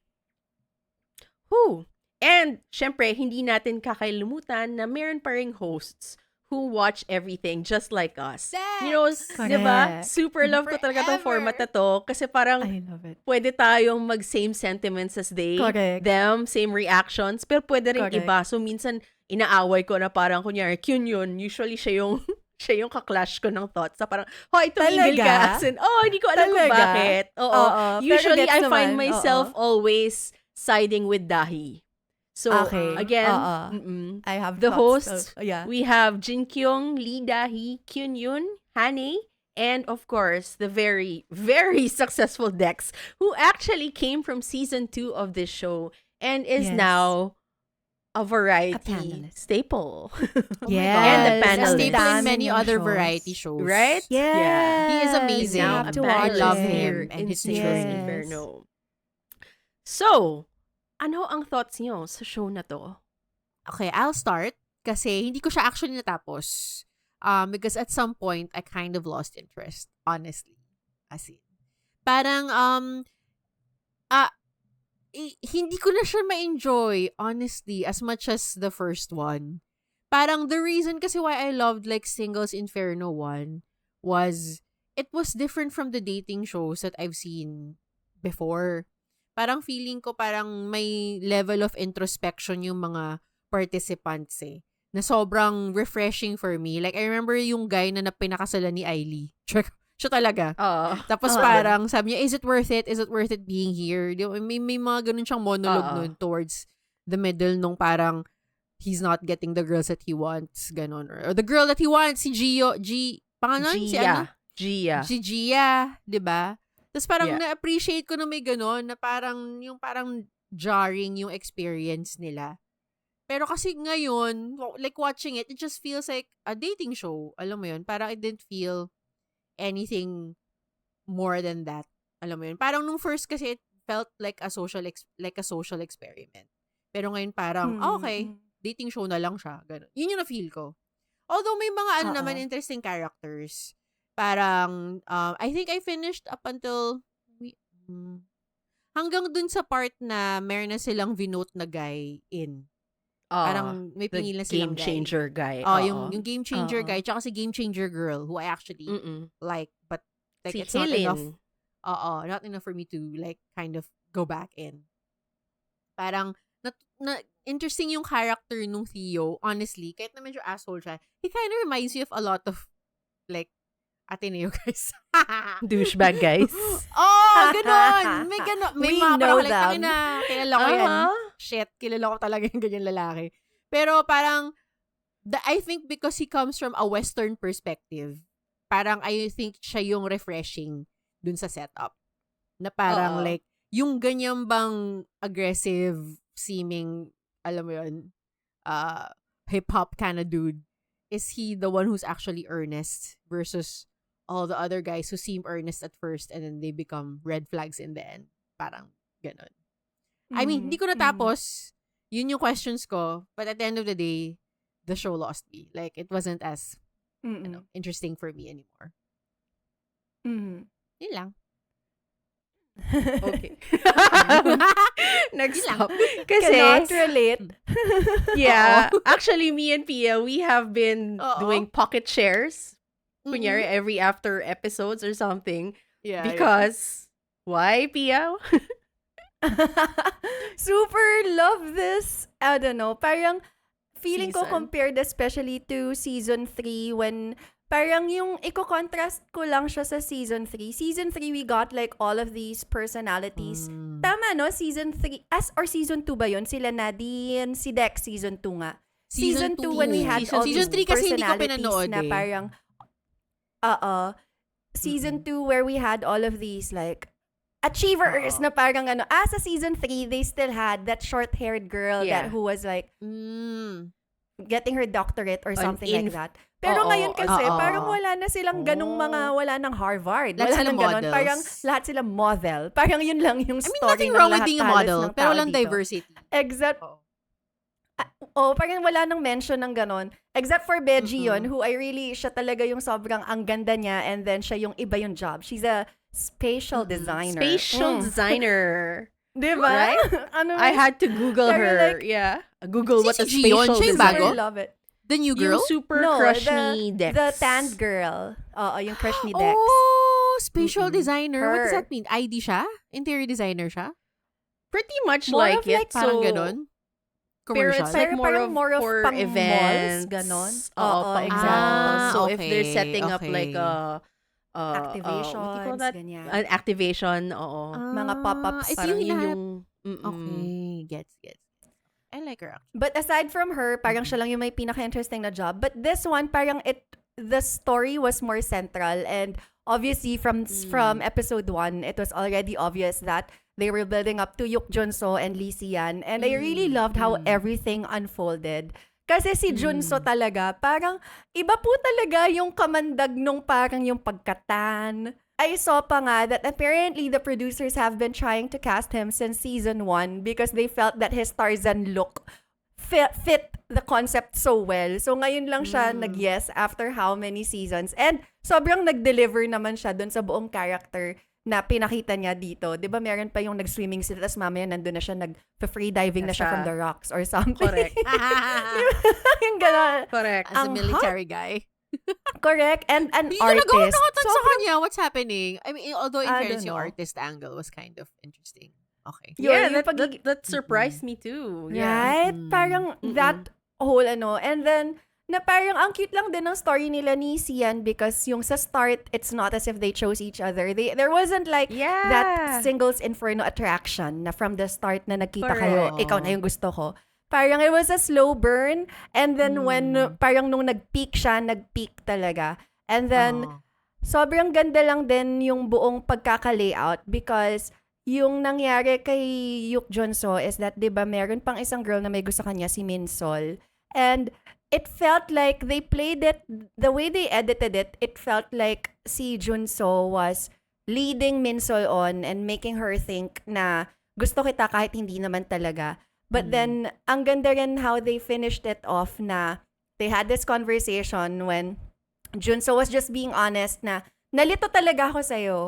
Who? And, syempre, hindi natin kakalimutan na meron pa ring hosts who watch everything just like us. You know, Correct. di ba? Super love ko talaga tong format na to kasi parang I love it. pwede tayong mag-same sentiments as they, Correct. them, same reactions, pero pwede rin Correct. iba. So, minsan, inaaway ko na parang, kunyari, Kyun yun, usually siya yung siya yung kaklash ko ng thoughts. Na parang, hoy, tumigil ka. Talaga? As in, hindi ko alam kung Talaga? bakit. Oo. Oo, pero Usually, gets I find naman. myself always siding with Dahi. So, Okay. again, Oo. I have the thoughts hosts, of- yeah. we have Jin Kyung, Lee Dahi, Kyun Yun, Hane, and of course, the very, very successful Dex, who actually came from season 2 of this show and is Yes. now a variety panelist. staple. Yes. And the A panelist. staple in many Daming other shows. variety shows. Right? Yes. Yeah. He is amazing. You Now have a to watch I love it. him panelist and his in journey. Season Inferno. So, ano ang thoughts niyo sa show na to? Okay, I'll start kasi hindi ko siya actually natapos. Because at some point, I kind of lost interest, honestly. As in. Parang, hindi ko na siya ma-enjoy, honestly, as much as the first one. Parang the reason kasi why I loved like Singles Inferno 1 was it was different from the dating shows that I've seen before. Parang feeling ko parang may level of introspection yung mga participants eh. Na sobrang refreshing for me. Like, I remember yung guy na pinakasalan ni Ailey. Siya talaga. Tapos parang sabi niya, is it worth it? Is it worth it being here? May mga ganun siyang monologue nun towards the middle nung parang he's not getting the girls that he wants. Ganon. Or the girl that he wants, si pangalan? Si ano? Gia. Si Gia. Diba? Tapos parang Yeah. na-appreciate ko na may ganon na parang yung parang jarring yung experience nila. Pero kasi ngayon, like watching it just feels like a dating show. Alam mo yun? Parang it didn't feel anything more than that. Alam mo yun? Parang nung first kasi it felt like a social experiment. Pero ngayon parang, okay, dating show na lang siya. Ganun. Yun yung na-feel ko. Although may mga naman interesting characters. Parang, I think I finished up until hanggang dun sa part na meron na silang vinote na guy in. Parang may the pinili na game silang changer guy. Yung game changer guy, tsaka si game changer girl who I actually like, but like Si it's not enough. Helen. Not enough for me to like kind of go back in. Parang interesting yung character nung Theo, honestly, kahit na medyo asshole siya, he kind of reminds you of a lot of like Ateneo guys. Douchebag guys. Ganon. May We mga know parang like, them. kilala ko yan. Shit, kilala ko talaga yung ganyan lalaki. Pero parang, I think because he comes from a Western perspective, parang I think siya yung refreshing dun sa setup. Na parang like, yung ganyan bang aggressive seeming, alam mo yun, hip-hop kind of dude, is he the one who's actually earnest versus all the other guys who seem earnest at first and then they become red flags in the end. Parang ganon. I mean, hindi ko natapos. Yun yung questions ko. But at the end of the day, the show lost me. Like, it wasn't as interesting for me anymore. Yun lang. Okay. Next up. Kasi, Cannot relate. yeah, actually, me and Pia, we have been doing pocket shares. Kunyari, every after episodes or something. Yeah. Because, why, Pia? Super love this. I don't know. Parang feeling ko Season. compared especially to season 3 when parang yung i-contrast ko lang siya sa season 3. Season 3, we got like all of these personalities. Tama, no? Season 3, or season 2 ba yun? Sila Nadine, si Dex, season 2 nga. Season 2 when we had all Season these 3 kasi hindi ko personalities pinanood na eh. parang, season 2 where we had all of these like, achievers na parang ano. Sa season 3, they still had that short-haired girl Yeah. who was like, getting her doctorate or something like that. Pero Oo, ngayon kasi, oo. parang wala na silang ganung mga, wala ng Harvard. Lahat Wala sila nang ganon. models. Parang lahat sila model. Parang yun lang yung I mean, story nothing ng wrong with lahat being a halos model, ng pero tao walang dito. diversity. Except, parang wala nang mention ng ganon. Except for Beji yun, who I really, siya talaga yung sobrang ang ganda niya and then siya yung iba yung job. She's a spatial designer. Spatial designer. Diba? Right? Ano, I had to Google Pero her. like- yeah. Google what a Si Gion, spatial siya yung designer. bago? super love it. The new girl? Yung super No, crush the, ni Dex. the tanned girl. Oo, yung crush ni Dex. Oh, spatial designer. What does Her. that mean? ID siya? Interior designer siya? Pretty much More like of it. like Parang so, ganon? Pero Commercial? it's like Pero more parang of more of for pang events. malls, ganon. Oo, Oo, pang exactly. malls. So if they're Okay, setting up okay. like a what do you Activations, call that? ganyan. An activation, oo. Mga pop-ups. Ito Parang yung yun hinahanap. yung Okay, gets. I like her. But aside from her, parang siya lang yung may pinaka-interesting na job. But this one, parang the story was more central. And obviously, from episode 1, it was already obvious that they were building up to Yuk Junso and Lee Sian. And I really loved how everything unfolded. Kasi si Junso talaga, parang iba po talaga yung kamandag nung parang yung pagkatan. I saw pa nga that apparently the producers have been trying to cast him since season 1 because they felt that his Tarzan look fit the concept so well. So ngayon lang siya nag-yes after how many seasons. And sobrang nag-deliver naman siya dun sa buong character na pinakita niya dito. 'Di ba meron pa yung nag-swimming sila tapos mamaya nandun na siya nag-free diving na siya from the rocks or something. Correct. Yung gano'n. Correct. As a Ang military guy. Correct. And an Hindi talaga ako artist. nakatanong sa kanya. What's happening? I mean, although in I fairness, don't yung know. artist angle was kind of interesting. Okay. Yeah, Yung that surprised me too. Yeah. Right? Parang that whole and then na parang ang cute lang din ng story nila ni Sian because yung sa start, it's not as if they chose each other. There wasn't like Yeah. that singles inferno attraction na from the start na nagkita kayo, Correct. ikaw na yung gusto ko. Parang it was a slow burn and then when parang nung nag-peak siya, nag-peak talaga. And then sobrang ganda lang din yung buong pagkaka-layout because yung nangyari kay Yuk Junso is that 'di ba meron pang isang girl na may gusto kanya si Minsol. And it felt like they played it, the way they edited it, it felt like si Junso was leading Minsol on and making her think na gusto kita kahit hindi naman talaga. But then, ang ganda rin how they finished it off na they had this conversation when Junso was just being honest na nalito talaga ako sa'yo.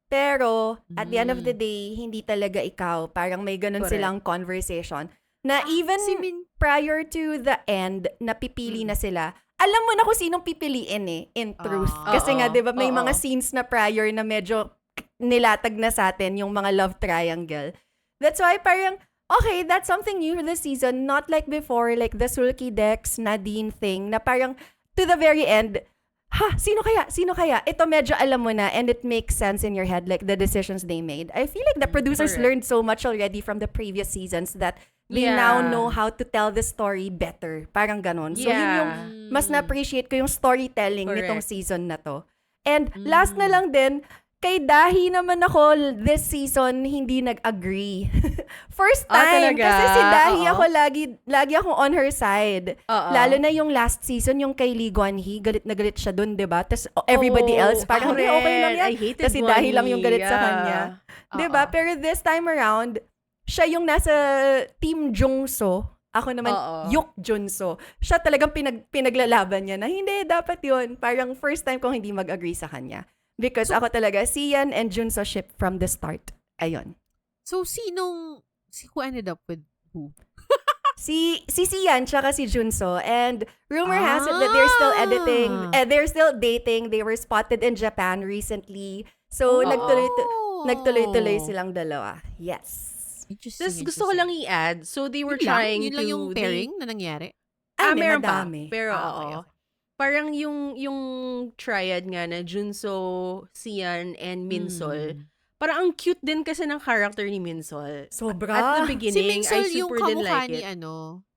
Pero, at the end of the day, hindi talaga ikaw. Parang may ganun Correct. silang conversation. Na even si Min- prior to the end, na pipili na sila, alam mo na kung sinong pipiliin in truth. Kasi nga, di ba, may mga scenes na prior na medyo nilatag na sa atin yung mga love triangle. That's why parang, okay, that's something new this season. Not like before, like the Sulky Dex, Nadine thing, na parang to the very end, sino kaya? Sino kaya? Ito medyo alam mo na and it makes sense in your head, like the decisions they made. I feel like the producers Correct. learned so much already from the previous seasons that they now know how to tell the story better. Parang ganon. So yun yung mas na-appreciate ko yung storytelling nitong Correct. season na to. And last na lang din, kay Dahi naman ako this season hindi nag-agree. First time. talaga? Kasi si Dahi Oo. ako lagi akong on her side. Oo. Lalo na yung last season, yung kay Lee Guan-hee, galit na galit siya dun, diba? Tapos everybody else, parang hindi, okay lang yan. I hated Tapos si Dahi lang yung galit sa yeah. kanya. Diba? Pero this time around, siya yung nasa Team Jungso. Ako naman, Yuk Junso. Siya talagang pinaglalaban niya na hindi, dapat yun. Parang first time kong hindi mag-agree sa kanya. Because ako talaga, Sian and Junso ship from the start. Ayun. So, who ended up with who? Si Sian tsaka si Junso. And rumor has it that they're still editing, they're still dating. They were spotted in Japan recently. So, nagtuloy-tuloy silang dalawa. Yes. Interesting. Tapos gusto ko lang i-add, so they were trying yun lang to... yung pairing na nangyari? Ay, meron pa. madami. Pero Okay. parang yung triad nga na Junso, Sian, and Minsol, parang ang cute din kasi ng character ni Minsol. Sobra. At the Si beginning, Minsol I yung super didn't kamukha like ni it.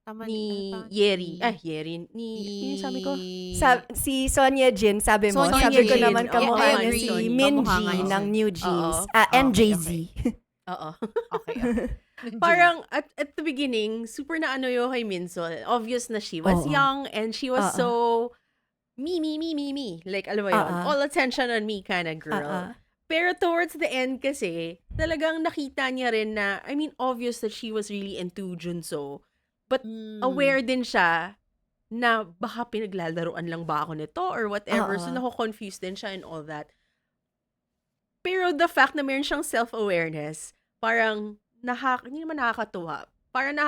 tama Ni ano pa? Yeri. Yeri. Ni sabi ko? Si Sonia Jin, sabi mo. Sonia sabi ko Jin. naman kamukha I niya agree. si Kamukha Minji nga yun. ng New Jeans. Oo. NJZ. Oo. Okay. Parang at the beginning, super na ano yung kay Minsol. Obvious na she was Oo. young and she was so me. Like, alam mo yun, all attention on me kind of girl. Pero towards the end kasi, talagang nakita niya rin na, I mean, obvious that she was really into Junso. But aware din siya na baka pinaglalaroan lang ba ako nito or whatever. So, nako-confused din siya and all that. Pero the fact na meron siyang self-awareness, parang, hindi naman nakakatuwa. Parang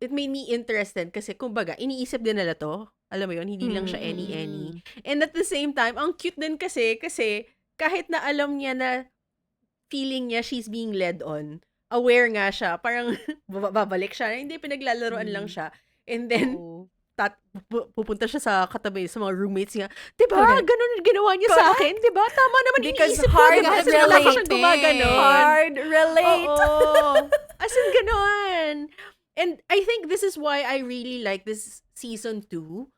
it made me interested kasi kumbaga, iniisip din nila to. Alam mo yun, hindi lang siya any. And at the same time, ang cute din kasi kahit na alam niya na feeling niya she's being led on, aware nga siya, parang babalik siya, hindi pinaglalaroan lang siya. And then, pupunta siya sa katabi, sa mga roommates niya, diba, ganun ginawa niya sa akin, diba? Tama naman, Because iniisip ko, hard diba? Kasi relate. nakaka siyang gumaganon. Hard relate. Oo. As in, ganon. And I think this is why I really like this season 2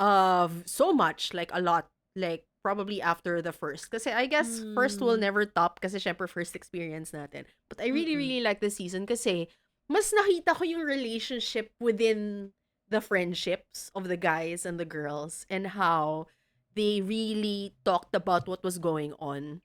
of so much, like a lot. Like, probably after the first. Kasi I guess first will never top kasi syempre first experience natin. But I really, really like the season kasi mas nakita ko yung relationship within the friendships of the guys and the girls and how they really talked about what was going on.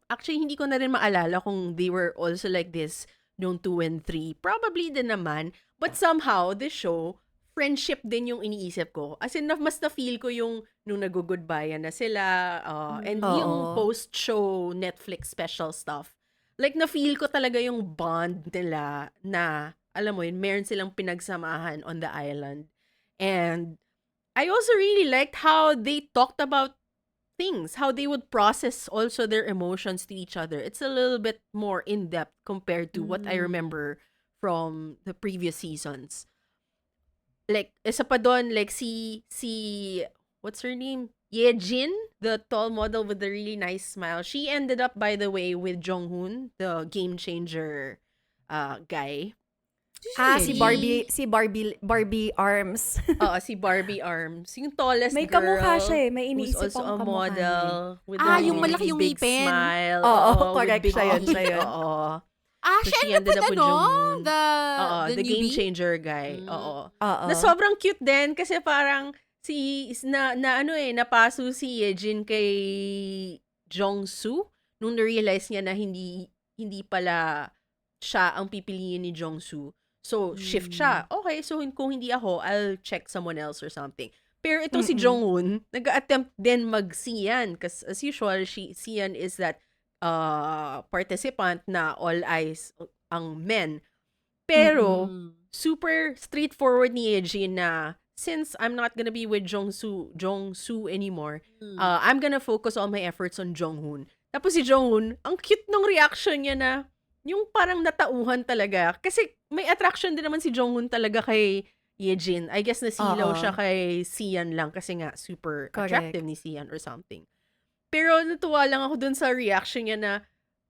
Actually, hindi ko na rin maalala kung they were also like this nung 2 and 3. Probably din naman. But somehow, this show, friendship din yung iniisip ko. As in, mas na-feel ko yung nung nag-goodbye na sila and yung Oo. post-show Netflix special stuff. Like, na-feel ko talaga yung bond nila na, alam mo yun, meron silang pinagsamahan on the island. And I also really liked how they talked about things, how they would process also their emotions to each other. It's a little bit more in-depth compared to what I remember from the previous seasons. Like, isa pa doon, like si, what's her name? Yejin, the tall model with the really nice smile. She ended up, by the way, with Jong-hoon, the game changer guy. Si Barbie Arms. Oo, si Barbie Arms. Yung tallest May girl. kamukha siya eh. May Who's iniisip also a akong kamukha model. niya. With the yung really malaki yung big ngipin. smile. Oo, with correct. big Siya yun, teeth. siya yun. Oo. She she ended ended up up with with Jong-hoon. the The game newbie? changer guy. Mm. Oo. Oo. Na sobrang cute din kasi parang napaso si Yejin kay Jong-soo nung na-realize niya na hindi pala siya ang pipiliin ni Jong-soo. So, shift siya. Okay, so kung hindi ako, I'll check someone else or something. Pero itong si Jong-hoon, nag-attempt din mag-Sian. Kasi as usual, Sian is that participant na all eyes ang men. Pero, super straightforward ni Yejin na since I'm not gonna be with Jong-soo anymore, I'm gonna focus all my efforts on Jong-hoon. Tapos si Jong-hoon, ang cute nung reaction niya na yung parang natauhan talaga. Kasi may attraction din naman si Jong-hoon talaga kay Yejin. I guess nasilaw Oo. siya kay Sian lang kasi nga super Correct. attractive ni Sian or something. Pero natuwa lang ako dun sa reaction niya na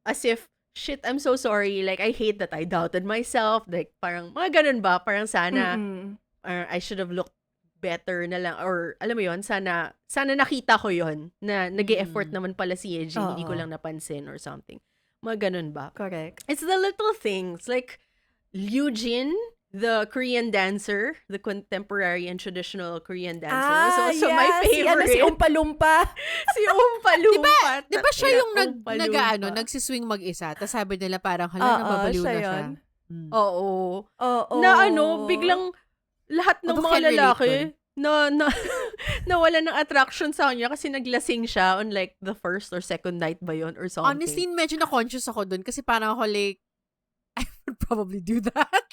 as if, shit, I'm so sorry. Like, I hate that I doubted myself. Like, parang, mga ganun ba? Parang sana, I should have looked better na lang. Or, alam mo yon, sana nakita ko yon na nag-e-effort naman pala si Yejin. Hindi ko Oo. lang napansin or something. Mga ganun ba? Correct. It's the little things. Like, Liu Jin, the Korean dancer, the contemporary and traditional Korean dancer, was also my favorite. Si Oompa Loompa. Si Oompa Loompa. Di ba siya yung Oompa Loompa. nagsiswing mag-isa? Tapos sabi nila parang, Oo, nababaliw siya na siya. yun. Oo. Oo. Na biglang lahat ng Although mga can relate lalaki na nawala ng attraction sa kanya kasi naglasing siya on like the first or second night ba yun or something. Honestly, medyo na-conscious ako dun kasi parang ako like, I would probably do that.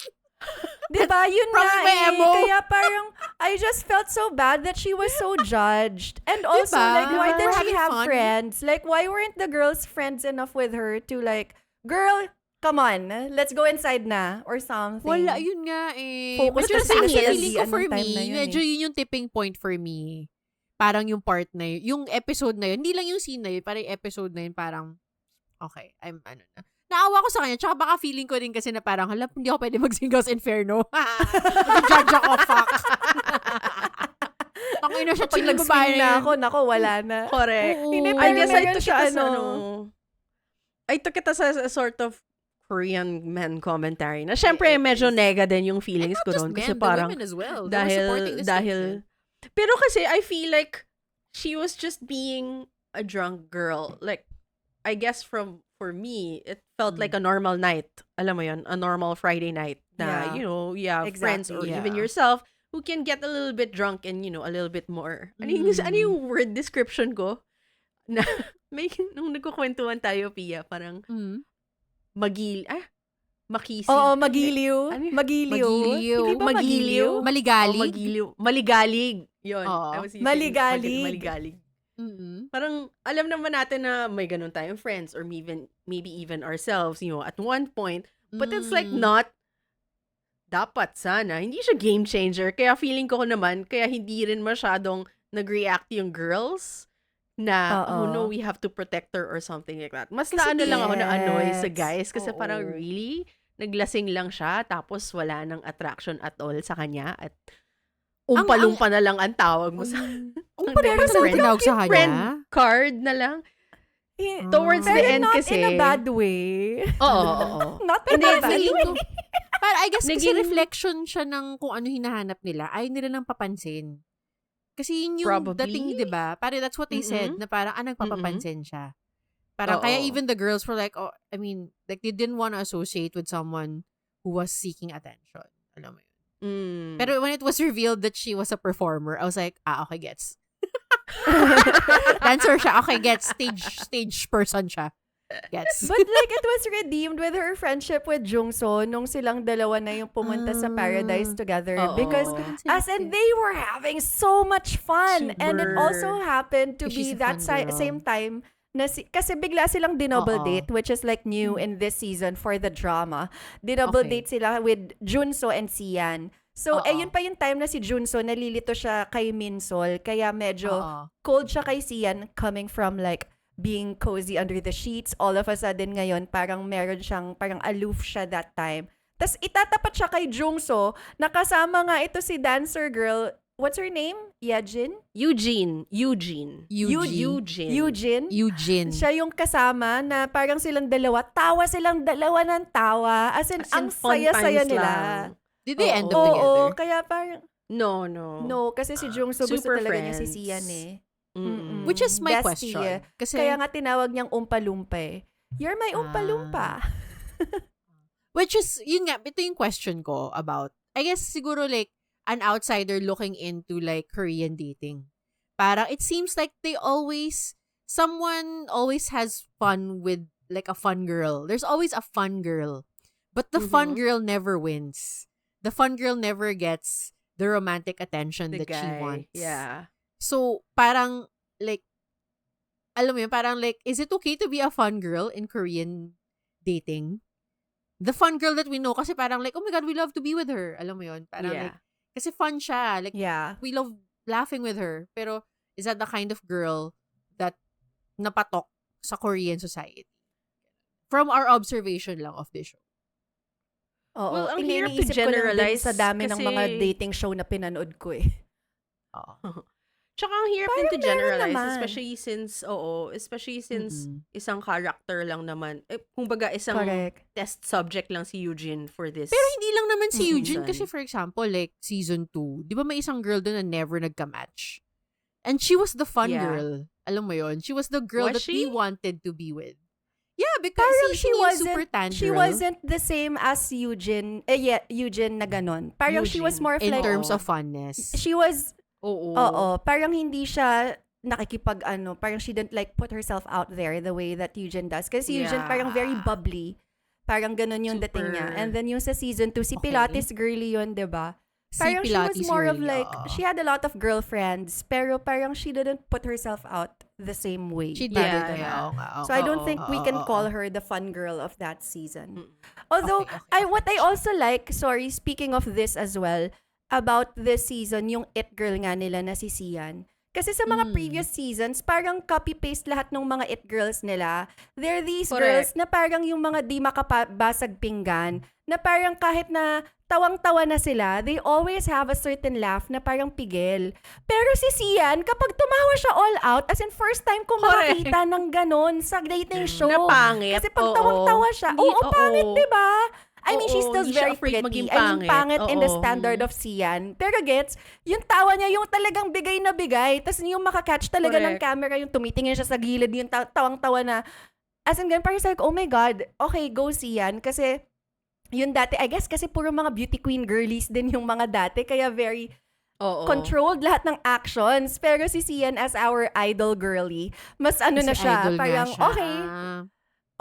Diba? Yun From nga my emo. Kaya parang, I just felt so bad that she was so judged. And also, Diba? like, why We're did she having have fun. friends? Like, why weren't the girls friends enough with her to like, girl, come on, let's go inside na, or something. Wala, yun nga eh. Focus Medyo na sila actually, sa feeling ko lazian for ng time me, na yun medyo yun yung tipping point for me. Parang yung part na yun, yung episode na yun, hindi lang yung scene na yun, parang yung episode na yun, parang, okay, naawa ko sa kanya, tsaka baka feeling ko din kasi na parang, hala, hindi ako pwede mag-Singles Inferno. Mag-judge ako, fuck. Ang ina siya, Pag chill nag-swing babae na ako, nako, wala na. Correct. Oo. Hindi, I pero guess I meron took siya, it as I took it as a sort of Korean men commentary. Na syempre, It medyo is. nega din yung feelings ko doon. Kasi parang, the women as well. They were supporting the dahil, pero kasi I feel like she was just being a drunk girl. Like, I guess for me, it felt like a normal night. Alam mo yun, a normal Friday night. Na, Yeah. you have friends or Exactly, even yeah. yourself who can get a little bit drunk and, a little bit more. Ano yung word description ko? Na, nung nagkukwentuhan tayo, Pia, parang, makisi. Oo, magiliw. Ano yun? Magiliw. Magiliw. Hindi ba magiliw? Maligalig. Magiliw. Maligalig. Yun. Oo. I was using Maligalig. Maligalig. Mm-mm. Parang, alam naman natin na may ganun tayong friends or maybe even ourselves, at one point. But it's like not, dapat sana. Hindi siya game changer. Kaya feeling ko naman, kaya hindi rin masyadong nag-react yung girls na, Oo. oh no, we have to protect her or something like that. Mas Kasi naano lang ako na-annoy sa gets. guys kasi Oo. parang really, naglasing lang siya tapos wala nang attraction at all sa kanya at umpa-lumpa na lang ang tawag mo sa Pero sa friend- tinawag sa friend kanya? card na lang. Towards Pero the end not kasi. in a bad way. Oo. Not in Hindi, a bad feeling way. ko, Para I guess kasi Naging- reflection siya ng kung ano hinahanap nila. Ayaw nila nang papansin. Kasi yun yung Probably. dating, di ba? Parang that's what they said, na parang nagpapapansin siya. Parang kaya Oo. even the girls were like, oh, I mean, like they didn't want to associate with someone who was seeking attention. Alam mo yun. Pero when it was revealed that she was a performer, I was like, okay, gets. Dancer siya, okay, gets. Stage person siya. Gets. But like it was redeemed with her friendship with Jungso nung silang dalawa na yung pumunta sa Paradise together. Oo. Because as in they were having so much fun. And it Super. also happened to She's be a that fun girl. same time na kasi bigla silang dinouble Oo. date, which is like new in this season for the drama. Dinouble Okay. date sila with Junso and Sian. So, Oo. yun pa yung time na si Junso nalilito siya kay Minsol. Kaya medyo Oo. cold siya kay Sian coming from like being cozy under the sheets. All of a sudden ngayon, parang meron siyang, parang aloof siya that time. Tapos itatapat siya kay Jungso, nakasama nga ito si dancer girl, what's her name? Yejin? Eugene. Eugene. Eugene? Siya yung kasama na parang silang dalawa, tawa silang dalawa ng tawa. As in, As in, ang fun saya-saya times nila. lang. Did they end up Oo, together? kaya parang, No. no, kasi si Jungso gusto Super talaga niya si friends. Sian eh. Mm-mm. Which is my Bestie, question. eh. Kasi, Kaya nga tinawag niyang umpa-lumpa eh. You're my umpa-lumpa. which is, yun nga, ito yung question ko about, I guess siguro like, an outsider looking into like Korean dating. Parang it seems like someone always has fun with like a fun girl. There's always a fun girl. But the fun girl never wins. The fun girl never gets the romantic attention The that she guy. wants. Yeah. So, parang, like, alam mo yun, parang like, is it okay to be a fun girl in Korean dating? The fun girl that we know, kasi parang like, oh my God, we love to be with her. Alam mo yun? Parang Yeah. like, kasi fun siya. Like, Yeah. we love laughing with her. Pero, is that the kind of girl that napatok sa Korean society? From our observation lang of this show. Oo. Well, ang hirap to Iniisip ko lang din generalize sa dami ng mga kasi- dating show na pinanood ko eh. Oo. Tsaka ang hirap din Parang to meron generalize, naman. especially since isang character lang naman. Kumbaga, isang Correct. test subject lang si Eugene for this. Pero hindi lang naman si Mm, Eugene. season. Kasi for example, like, season 2, di ba may isang girl doon na never nagka-match? And she was the fun Yeah. girl. Alam mo yon? She was the girl Was that we she? wanted to be with. Yeah, because Parang she was super tan she girl. wasn't the same as Eugene, Eugene na ganon. Parang she was Eugene. more of in like, terms of funness. she was, Oo. parang hindi siya parang she didn't like put herself out there the way that Eugene does. Kasi Eugene Yeah. parang very bubbly. Parang ganon yung dating niya. Super. And then yung sa season 2, si Okay. Pilates girly yun, diba? Si Parang she was Pilates more of girly, like, oo. she had a lot of girlfriends, pero parang she didn't put herself out the same way. She Parang did. ganon. Yeah, oo nga, oo, So I don't oo, think we oo, can oo. call her the fun girl of that season. Mm. Although, Okay. what I also like, sorry, speaking of this as well, about this season, yung it girl nga nila na si Sian. Kasi sa mga previous seasons, parang copy-paste lahat ng mga it girls nila. They're these girls Correct. na parang yung mga di makabasag pinggan, na parang kahit na tawang-tawa na sila, they always have a certain laugh na parang pigil. Pero si Sian, kapag tumawa siya all out, as in first time ko Correct. makakita ng ganon sa dating show. Na pangit, Kasi pag oo. tawang-tawa siya, Hindi, oo, pangit, oo. di ba? I mean, she's Oo, still hindi siya very afraid pretty. maging I mean, pangit in the Oo. standard of Sian. Pero gets, yung tawa niya, yung talagang bigay na bigay. Tapos yung makakatch talaga ng Correct. camera, yung tumitingin siya sa gilid, yung tawang-tawa na. As in, ganun, parang sabi ko, oh my God, okay, go Sian. Kasi, yun dati, I guess kasi puro mga beauty queen girlies din yung mga dati. Kaya very Oo. controlled lahat ng actions. Pero si Sian as our idol girly, mas ano na Kasi siya, idol nga parang siya. okay. Ah.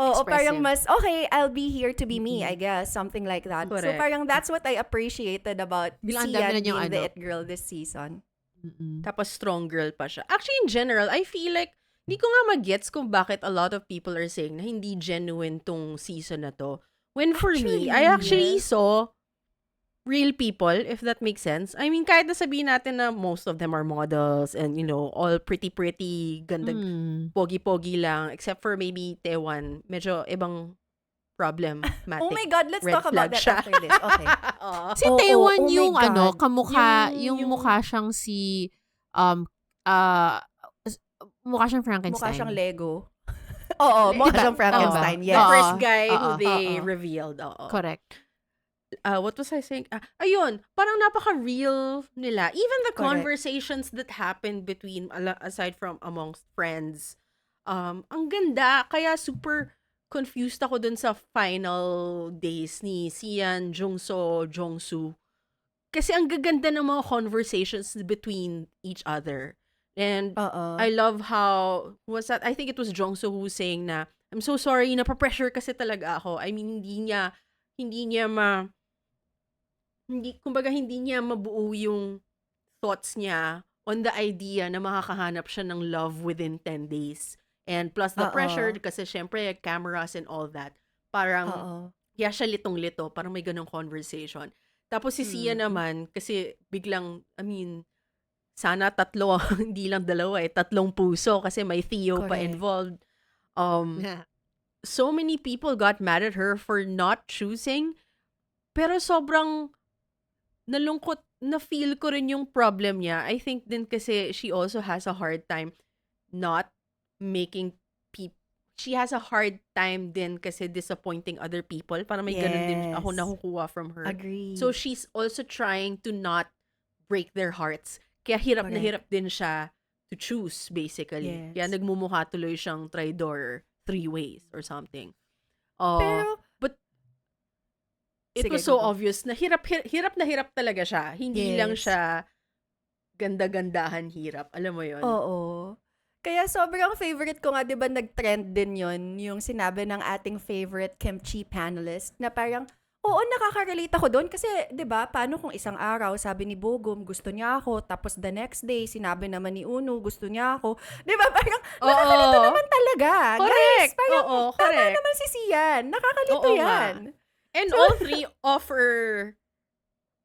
Oo, parang Expressive. mas, okay, I'll be here to be me, I guess. Something like that. So Correct. parang that's what I appreciated about Bilang ang dami Sian na niyang being the ano. it girl this season. Mm-mm. Tapos strong girl pa siya. Actually, in general, I feel like, hindi ko nga mag-gets kung bakit a lot of people are saying na hindi genuine tong season na to. When for me, I actually saw real people, if that makes sense. I mean, kahit na sabihin natin na most of them are models and, you know, all pretty, ganda, Mm. pogi-pogi lang, except for maybe Taewon. Medyo ibang problematic. Oh my God, let's Red talk about flag that siya. after this. Okay. Oo. Si Oo, Taewon oh my yung God. kamukha, yung Yung- mukha siyang si, um, uh, mukha siyang Frankenstein. Mukha siyang Lego. Oo, mukha Diba? siyang Frankenstein. Tama ba? Yes. The Oo. first guy who Oo. they Oo. revealed. Oo. Correct. What was I saying? Ayun, parang napaka-real nila. Even the Correct. conversations that happened between, aside from amongst friends, ang ganda. Kaya super confused ako dun sa final days ni Sian, Jungso, Jongsu. Kasi ang gaganda ng mga conversations between each other. And Oo. I love how, was that, I think it was Jongso who was saying na, I'm so sorry, napapressure kasi talaga ako. I mean, kumbaga hindi niya mabuo yung thoughts niya on the idea na makakahanap siya ng love within 10 days. And plus the Oo. pressure, kasi syempre cameras and all that. Parang, Oo. kaya siya litong-lito, parang may ganong conversation. Tapos si Sia naman, kasi biglang, I mean, sana tatlo, hindi lang dalawa tatlong puso, kasi may Theo pa Correct. involved. So many people got mad at her for not choosing, pero sobrang nalungkot, na feel ko rin yung problem niya. I think din kasi she also has a hard time not making people, she has a hard time din kasi disappointing other people. Parang may ganun din ako Yes. nakukuha from her. Agree. So she's also trying to not break their hearts. Kaya hirap na Correct. hirap din siya to choose, basically. Yes. Kaya nagmumukha tuloy siyang traidor 3 ways or something. Pero, But it Sige, was so go. obvious na hirap na hirap talaga siya. Hindi lang Yes. siya ganda-gandahan hirap. Alam mo yun? oo. Kaya sobrang favorite ko nga, di ba, nag-trend din yon yung sinabi ng ating favorite kimchi panelist na parang, oo, nakaka-relate ako doon kasi, di ba, paano kung isang araw, sabi ni Bogum, gusto niya ako, tapos the next day, sinabi naman ni Uno, gusto niya ako. Di ba, parang, nakakalito naman talaga. Correct. Guys, parang, Oo, tama correct. naman si Sian. Nakakalito Oo nga. yan. And all three offer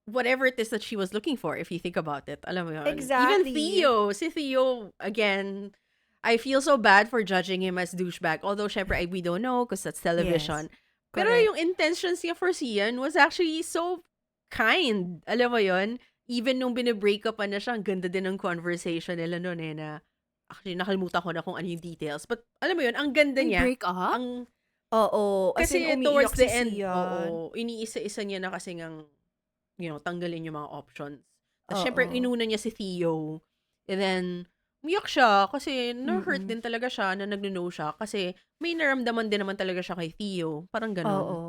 whatever it is that she was looking for, if you think about it. Alam mo yun? Even Exactly. Theo. Si Theo, again, I feel so bad for judging him as douchebag. Although, syempre, we don't know because that's television. Pero Correct. yung intentions niya for Sian was actually so kind. Alam mo yun? Even nung binibreak up na siya, ang ganda din ng conversation nila noon na actually, nakalimutan ko na kung ano yung details. But, alam mo yun, ang ganda niya. Break up? Ang, Oo. As kasi in, towards umiiyak the si end, Sian. iniisa-isa niya na kasi ngang, tanggalin yung mga options. Tapos, Oo. syempre, inuna niya si Theo. And then, umiyak siya kasi na-hurt Mm-mm. din talaga siya na nag-no siya kasi may naramdaman din naman talaga siya kay Theo. Parang ganun. Oo.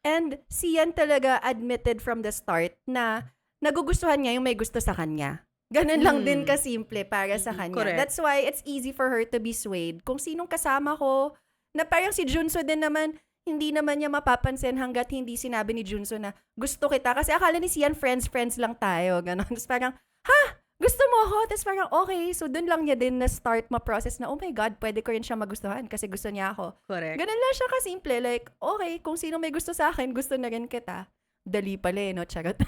And Sian talaga admitted from the start na nagugustuhan niya yung may gusto sa kanya. Ganun lang din kasimple para sa kanya. Correct. That's why it's easy for her to be swayed. Kung sinong kasama ko, na parang si Junso din naman, hindi naman niya mapapansin hanggat hindi sinabi ni Junso na gusto kita. Kasi akala ni Sian, friends lang tayo. Ganon. Tapos parang, ha? Gusto mo ako? Tapos parang, okay. So, dun lang niya din na-start ma-process na, oh my God, pwede ko rin siya magustuhan kasi gusto niya ako. Correct. Ganun lang siya kasimple. Like, okay, kung sino may gusto sa akin, gusto na rin kita. Dali pala no? Charot.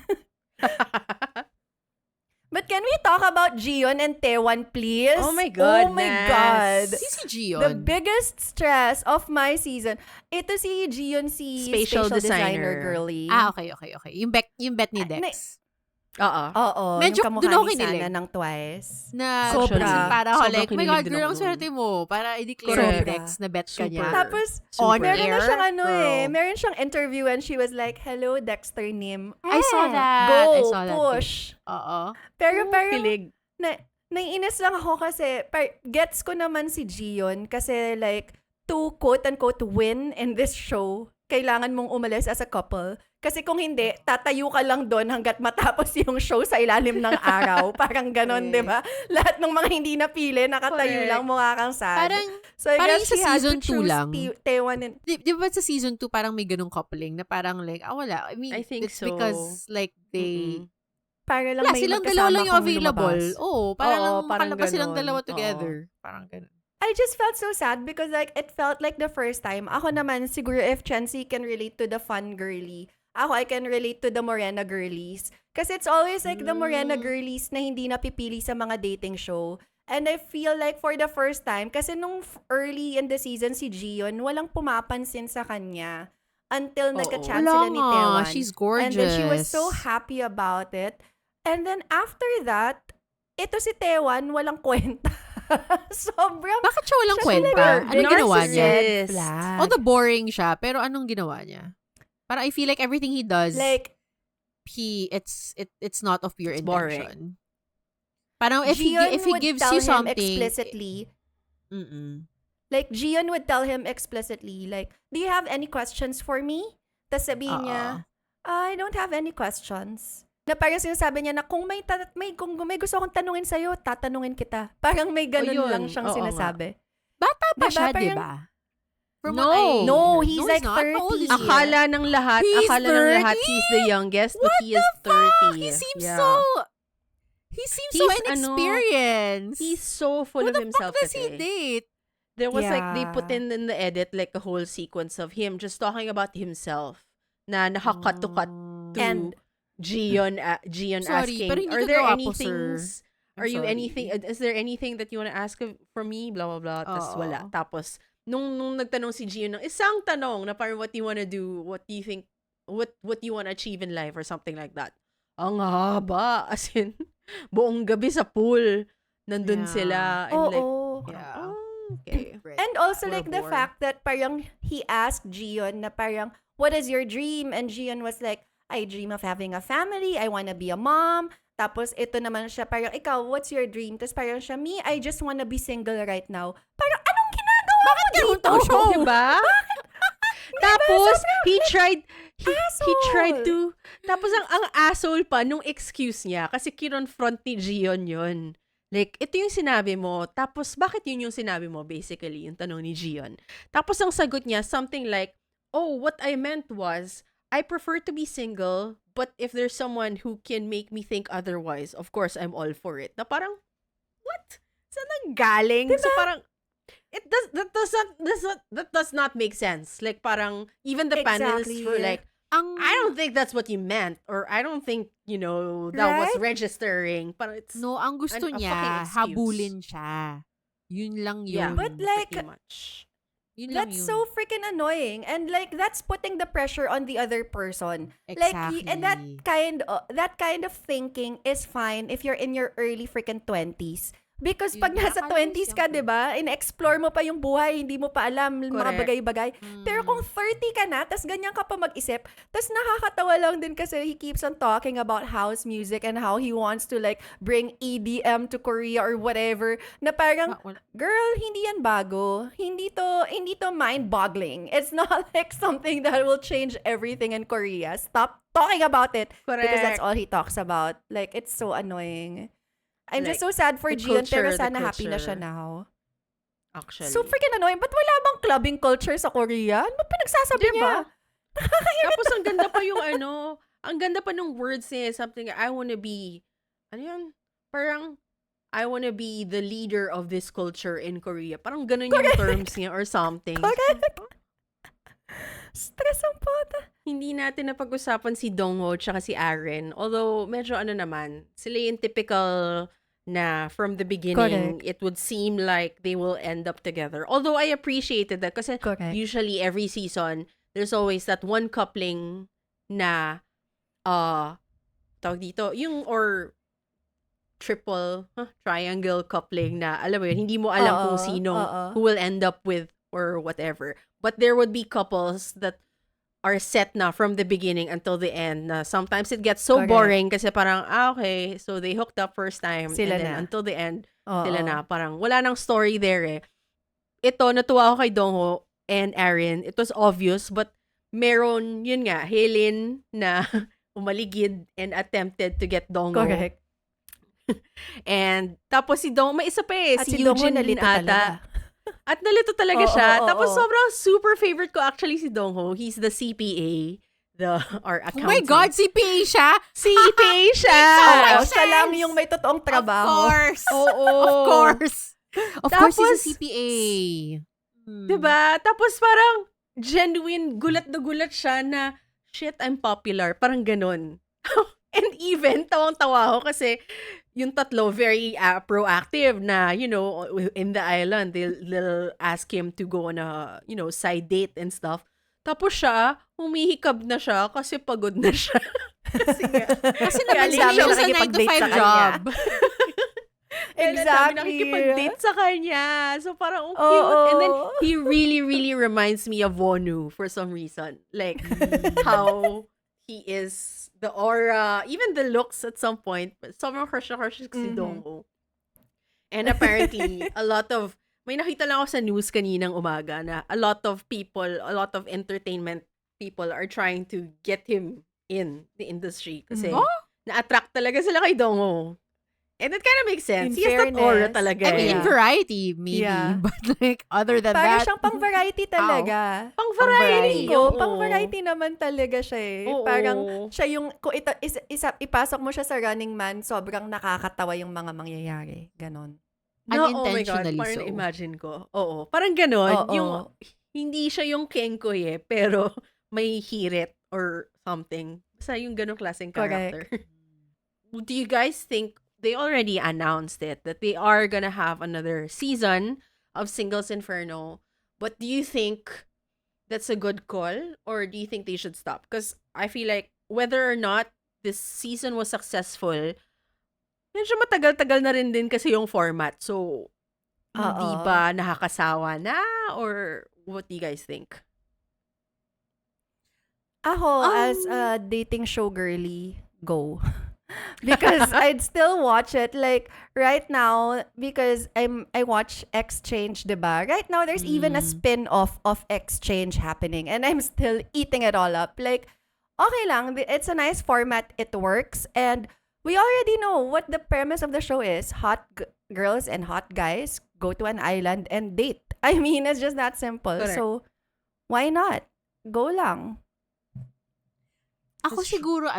But can we talk about Gion and Taewon, please? Oh my Oh my goodness. God. Si Gion. The biggest stress of my season. Ito si Gion, si Spatial spatial designer designer. girly. Okay. Yung bet ni Dex. Oo. Oo. Medyo yung kamukha dun ako ni kinilig. Sana ng Twice. Na Sobra. para ako Sobrang like, my kinilig God, din girl, ako ang dun. swerte mo. Para i-declare Correct. ni Dex na bet ka Super. niya. Tapos, On meron na air, siyang girl. meron siyang interview and she was like, hello, Dexter Nim. I saw that. Go, I saw that push. Oo. Pero parang, Kilig. naiinis lang ako kasi, gets ko naman si Gion kasi like, to quote-unquote win in this show, kailangan mong umalis as a couple. Kasi kung hindi, tatayo ka lang doon hanggat matapos yung show sa ilalim ng araw. Parang ganon, di ba? Lahat ng mga hindi napili, nakatayo Correct. lang, mukha kang sad. Parang, so I parang guess sa she had to season 2 choose lang. Taewon and di ba sa season 2 parang may ganung coupling na parang like, wala. I mean, I think it's so. because like they, para lang wala, may silang magkasama dalawa lang yung kung available. lumabas. Oo, parang Oo, lang parang makalabas silang ganun. dalawa Oo. together. Parang ganun. I just felt so sad because like it felt like the first time. Ako naman, siguro if Chancy can relate to the fun girly, ako I can relate to the Morena girlies. Kasi it's always like the Morena girlies na hindi napipili sa mga dating show. And I feel like for the first time, kasi nung early in the season si Gion, walang pumapansin sa kanya until Oo. nagka-chat Wala sila ni nga, Tewan. she's And then she was so gorgeous. happy about it. And then after that, ito si Tewan, walang kwenta. Sobrang Bakit siya walang siya kwenta? talaga, Anong ginawa niya? narcissist. flag. Although boring siya, pero anong ginawa niya? Para I feel like everything he does, Like, it's not of pure It's boring. intention. Parang if he Gion would gives tell you him something, explicitly, mm-mm. like, Gion would tell him explicitly, like, do you have any questions for me? Tapos sabihin niya, I don't have any questions. Na parang sinasabi niya na kung kung may gusto akong tanungin sa'yo, tatanungin kita. Parang may ganun yun. lang siyang Oo nga. sinasabi. Bata pa Diba? siya, Parang- di ba? From No. what I No, heard. he's No, like not. How old is 30. he? Akala ng lahat, He's akala ng lahat 30? he's the youngest, but What he is the fuck? 30. He seems Yeah. so He's, inexperienced. He's so full Who of the himself fuck does he kasi. date? There was like, they put Yeah. in the edit like a whole sequence of him just talking about himself na nakakat to cut to And- Gion Sorry, asking, pero hindi are ko there gawa po, any sir. things, I'm are you sorry. anything, is there anything that you want to ask from me? Blah, blah, blah. Tapos Oo. wala. Tapos, nung nagtanong si Gion ng isang tanong na parang what you wanna do, what do you think, what you wanna achieve in life or something like that. Ang haba. As in, buong gabi sa pool, nandun Yeah. sila. And Oo. like, Yeah. oh, okay. And also We're like the bored. fact that parang he asked Gion na parang, what is your dream? And Gion was like, I dream of having a family. I wanna be a mom. Tapos ito naman siya, parang ikaw, what's your dream? Tapos parang siya, me, I just wanna be single right now. Parang anong ginagawa mo dito? Diba? Tapos, he tried Asshole. to, tapos ang asshole pa nung excuse niya, kasi kinonfront ni Gion yun. Like, ito yung sinabi mo, tapos bakit yun yung sinabi mo, basically, yung tanong ni Gion. Tapos ang sagot niya, something like, oh, what I meant was, I prefer to be single, but if there's someone who can make me think otherwise, of course, I'm all for it. Na parang, what? Saan ang galing? So parang, that does not make sense. Like parang even the panelists Exactly. were like, Ang, I don't think that's what you meant, or I don't think that was Right? registering. Parang it's no, ang gusto a fucking niya, excuse. habulin siya. Yun lang yun. yeah, But like, pretty much. Yun lang that's yun. so freaking annoying. And like, that's putting the pressure on the other person. Like, and that kind of thinking is fine if you're in your early freaking 20s. Because Yun pag nga, nasa akala 20s mo ka, siyempre. 'di ba? In-explore mo pa yung buhay, hindi mo pa alam mga Correct. bagay-bagay. Pero kung 30 ka na, tas ganyan ka pa mag-isip, tas nakakatawa lang din kasi he keeps on talking about house music and how he wants to like bring EDM to Korea or whatever. Na parang, girl, hindi yan bago. Hindi to mind-boggling. It's not like something that will change everything in Korea. Stop talking about it. Because that's Correct. all he talks about. Like, it's so annoying. I'm just Like, so sad for the Gion, pero culture, the sana happy na siya culture. now. Actually. So freaking annoying. Ba't wala bang clubbing culture sa Korea? Ano ba pinagsasabi niya? Tapos ang ganda pa yung ang ganda pa ng words niya, something, I wanna be, ano yun? Parang, I wanna be the leader of this culture in Korea. Parang ganun yung terms niya or something. Correct. Stress ang puta. Hindi natin napag-usapan si Dongho tsaka si Aren. Although, medyo naman, sila yung typical na from the beginning, Correct. it would seem like they will end up together. Although, I appreciated that kasi Correct. usually every season, there's always that one coupling na, tawag dito, yung, or triangle coupling na, alam mo yun, hindi mo alam kung sino who will end up with or whatever. But there would be couples that are set na from the beginning until the end na sometimes it gets so Correct. boring kasi parang, okay, so they hooked up first time Sila and then na. until the end, Oo. sila na. Parang wala nang story there eh. Ito, natuwa ako kay Dongho and Aren. It was obvious but meron, yun nga, Helen na umaligid and attempted to get Dongho. Correct. And tapos si Dongho, may isa pa eh, At si si Dongho Eugene nalito ata. talaga. At nalito talaga Oo, siya. oo, Tapos oo. sobrang super favorite ko actually si Dongho. He's the CPA, our Oh accountant. my God, CPA siya? CPA siya! Oo, makes siya lang sense. yung may totoong trabaho. Of course. Oo. Of course. Of course, Tapos, he's a CPA. Diba? Tapos parang genuine, gulat na gulat siya na, shit, I'm popular. Parang ganun. And even, tawang-tawa ako kasi yung tatlo very proactive na, in the island, they'll ask him to go on a, side date and stuff. Tapos siya, humihikab na siya kasi pagod na siya. Kasi nga, Kasi naman galing siya siya sa nakikipag-date 9 to 5 sa kanya. job. And ang dami Exactly. nakikipag-date sa kanya. So parang ang Oo. cute. And then he really, really reminds me of Wonu for some reason. Like how he is, the aura, even the looks at some point. Sobrang crush na crush si Mhm. Dongho. And apparently, may nakita lang ako sa news kaninang umaga na a lot of entertainment people are trying to get him in the industry. Kasi na-attract talaga sila kay Dongho. And it kind of makes sense. In He has that aura fairness, talaga. I mean, in eh. variety, maybe. Yeah. But like, other than Parang that, siyang pang-variety talaga. Pang-variety. Ko, oo. pang-variety naman talaga siya eh. Oo. Parang siya yung, kung ipasok mo siya sa Running Man, sobrang nakakatawa yung mga mangyayari. Ganon. No, Unintentionally oh my God, parang so. imagine ko. Oo. Parang ganon. Oo. Yung, hindi siya yung Kenkoy pero may hirit or something. Basta yung ganong klaseng character. Do you guys think, they already announced it, that they are gonna have another season of Singles Inferno, but do you think that's a good call, or do you think they should stop? Because I feel like whether or not this season was successful, medyo matagal-tagal na rin din kasi yung format. So, hindi Oo. ba nakakasawa na? Or what do you guys think? Ako, as a dating show girly, go. Because I'd still watch it. Like, right now, because I watch Exchange, diba? Right now, there's even a spin-off of Exchange happening. And I'm still eating it all up. Like, okay lang. It's a nice format. It works. And we already know what the premise of the show is. Hot girls and hot guys go to an island and date. I mean, it's just that simple. Correct. So, why not? Go lang. Ako siguro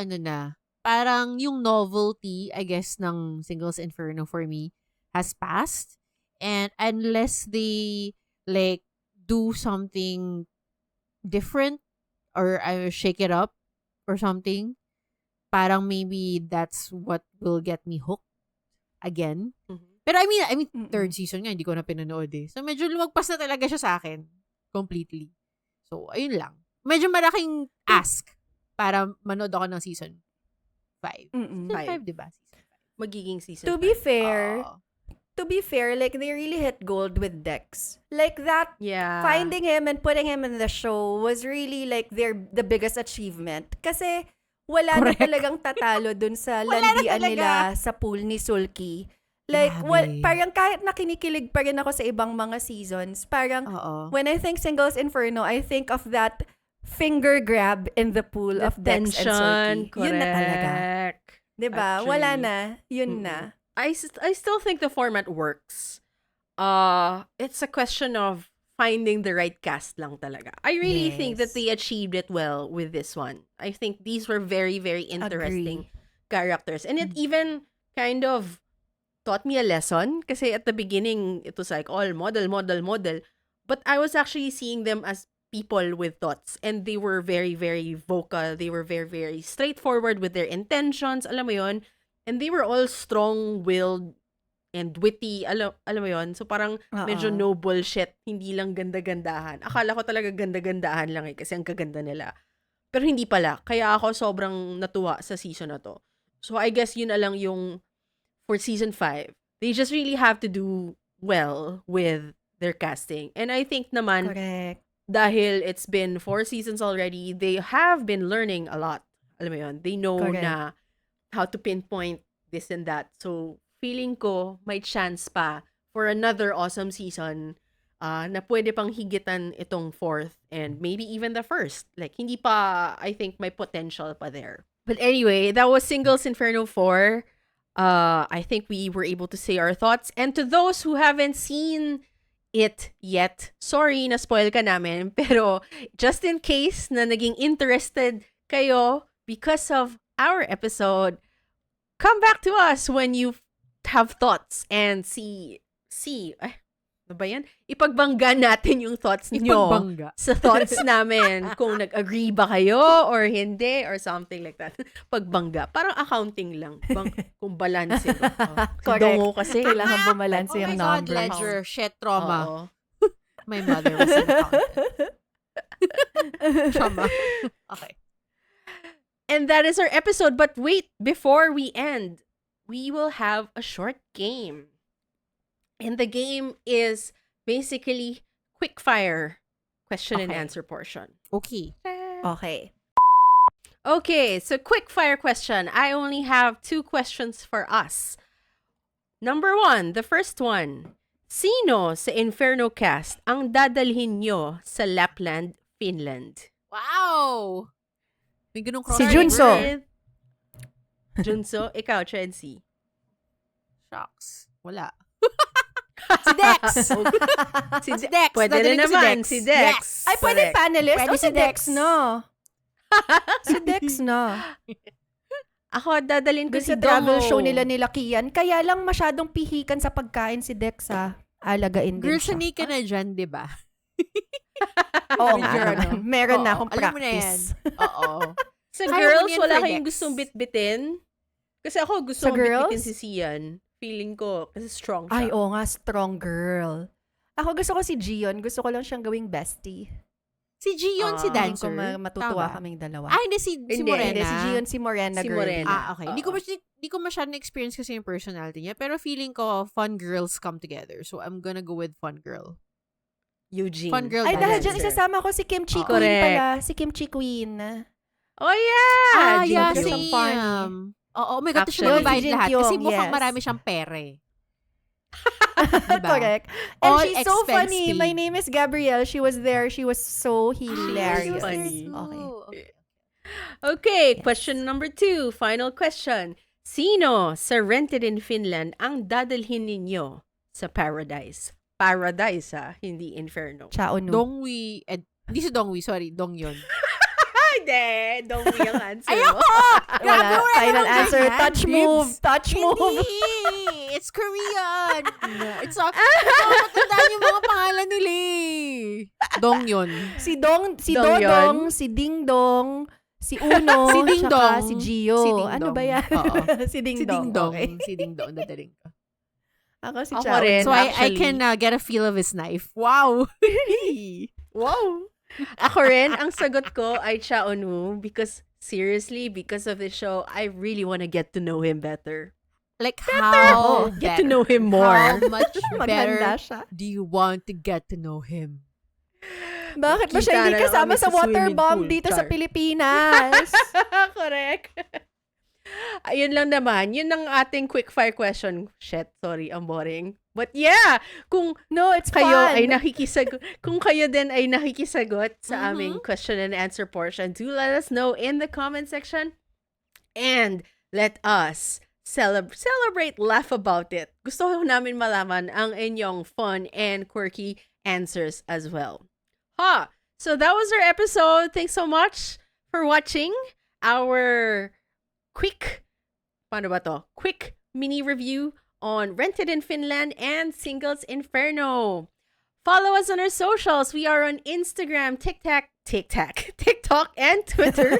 parang yung novelty, I guess, ng Singles Inferno for me has passed. And unless they, like, do something different or shake it up or something, parang maybe that's what will get me hooked again. Mhm. Pero I mean, Mm-mm. third season nga, hindi ko na pinanood eh. So, medyo lumagpas na talaga siya sa akin. Completely. So, ayun lang. Medyo malaking ask para manood ako ng season 5. Mm-mm. Season 5, diba? Season 5. Magiging season To be 5. fair, Oo. like, they really hit gold with Dex. Like, that, Yeah. finding him and putting him in the show was really, like, the biggest achievement. Kasi, wala Correct. na talagang tatalo dun sa Wala na landian talaga. nila sa pool ni Sulky. Like, Grabe. parang kahit nakinikilig pa rin ako sa ibang mga seasons, parang, Oo. when I think Singles Inferno, I think of that finger grab in the pool The of Dex and Sulky. tension, Yun na talaga. correct. Diba? Wala Actually. na. Yun Mm-mm. na. I still think the format works. It's a question of finding the right cast lang talaga. I really think that Yes. they achieved it well with this one. I think these were very, very interesting characters. And it even kind of taught me a lesson. Kasi at the beginning, it was like all model. But I was actually seeing them as people with thoughts. And they were very, very vocal. They were very, very straightforward with their intentions. Alam mo yun? And they were all strong-willed and witty. Alam mo yun? So parang medyo Oo. no bullshit. Hindi lang ganda-gandahan. Akala ko talaga ganda-gandahan lang kasi ang kaganda nila. Pero hindi pala. Kaya ako sobrang natuwa sa season na to. So I guess yun na lang yung for season 5. They just really have to do well with their casting. And I think naman, Correct. dahil it's been 4 seasons already, they have been learning a lot. Alam mo yun? They know Correct. na how to pinpoint this and that. So, feeling ko may chance pa for another awesome season na pwede pang higitan itong 4th and maybe even the 1st. Like, hindi pa, I think, may potential pa there. But anyway, that was Singles Inferno 4. I think we were able to say our thoughts. And to those who haven't seen it yet, sorry, na-spoil ka namin. Pero just in case na naging interested kayo because of our episode, come back to us when you have thoughts and see Ano ba yan? Ipagbangga natin yung thoughts nyo Ipagbangga. sa thoughts namin. Kung nag-agree ba kayo or hindi or something like that. Pagbangga. Parang accounting lang. Kung balance ba. Correct. Dungo kasi. Kailangan bumalanse Oh yung my God, numbers. ledger, shit, trauma. Oo. My mother was an accountant. Trauma. Okay. And that is our episode. But wait, before we end, we will have a short game. And the game is basically quick fire question and Okay. answer portion. Okay. Okay. Okay, so quick fire question. I only have 2 questions for us. Number 1, the first one. Sino sa Inferno cast ang dadalhin nyo sa Lapland, Finland? Wow! May ganung Si crossover. Junso. Junso, ikaw, Chency. Shucks. Wala. Si Dex! Si Si Dex. Pwede Dadalhin rin ko si naman, Dex. si Dex. Yes. Ay, pwede Correct. panelist Pwede o si si Dex, Dex. no? Si Dex, no? Ako, dadalhin ko Doon si sa travel Domo. show nila Kian, kaya lang masyadong pihikan sa pagkain si Dex, ha? Alagain din Girl, siya. sanay ka na dyan, di ba? Oo With nga your naman. ano. Meron na Oo, akong alam mo na yan. practice. Oo. Sa Kaya mo girls, yan wala for kayong Dex. gustong bitbitin? Kasi ako gusto Sa kong bitbitin girls? si Sian. Feeling ko, kasi strong siya. Ay, oo nga, strong girl. Ako gusto ko si Gion. Gusto ko lang siyang gawing bestie. Si Gion, si Feeling dancer. ko matutuwa Tama. kaming dalawa. Ah, hindi, si Hindi, Morena. Hindi, si Gion, si Morena Si girl. Morena. Ah, okay. Hindi ko, Oo. di ko masyadong experience kasi yung personality niya. Pero feeling ko, fun girls come together. So, I'm gonna go with fun girl. Eugene. Fun girl Ay, dahil dancer. dyan isasama ko si Kimchi Oo. Queen Correct. pala. Si Kimchi Queen. Oh, yeah! Ah, Jin yeah, Kyung. Kyung. same. Oo, oh my God, Actually, siya divide si Jin lahat. Kyung, Kasi mukhang yes. marami siyang pere. Diba? Correct. And All she's so expense funny. paid. My name is Gabrielle. She was there. She was so hilarious. funny. Okay. Okay, Yes. question number 2. Final question. Sino sa Rented in Finland ang dadalhin ninyo sa Paradise? Paradise, hindi Inferno. Chao no. Dongwi, hindi si Dongwi, sorry, Dongyon. Hindi! Don't be ang answer mo. Ayoko! Grabe, Wala. wala Final namang answer. ganyan, Touch Bibs. move. Touch move. Hindi! It's Korean! It's all, matandaan yung mga pangalan nila eh. Dongyon. Si Dong Dodong, yun. si Ding Dong, si Uno, Si Ding tsaka Dong. si Gio. Si Ding Ano Dong. ba yan? Oo. si Ding Si Dong. Ding Dong. Okay. Si Ding Dong, dadaling ko. Ako si Ako Chao. rin. So, I Actually. can get a feel of his knife. Wow! Wow! Ako rin, ang sagot ko ay Cha Eun-woo because seriously, because of the show, I really want to get to know him better. Like, how Get to better? know him more. How much Maghanda better siya. do you want to get to know him? Bakit ba siya Kita hindi na lang kasama kami sa sa swimming waterbomb pool, dito sa Char. Pilipinas? Correct. Ayun lang naman. Yun ang ating quick fire question. Shit, sorry, ang boring. But yeah, kung No, it's kayo fun. ay nakikisagot, kung kayo din ay nakikisagot sa aming Mhm. question and answer portion, do let us know in the comment section and let us celebrate, laugh about it. Gusto ko namin malaman ang inyong fun and quirky answers as well. So that was our episode. Thanks so much for watching our quick mini review on Rented in Finland and Singles Inferno. Follow us on our socials. We are on Instagram, TikTok, and Twitter.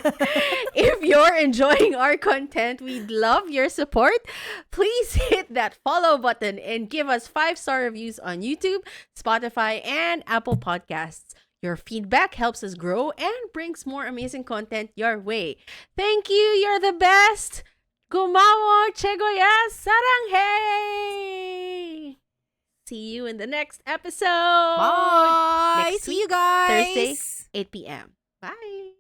If you're enjoying our content, we'd love your support. Please hit that follow button and give us 5-star reviews on YouTube, Spotify, and Apple Podcasts. Your feedback helps us grow and brings more amazing content your way. Thank you. You're the best. Gumawo, Chegoya, Saranghae! See you in the next episode. Bye! Next See you week, guys! Thursday, 8 p.m. Bye!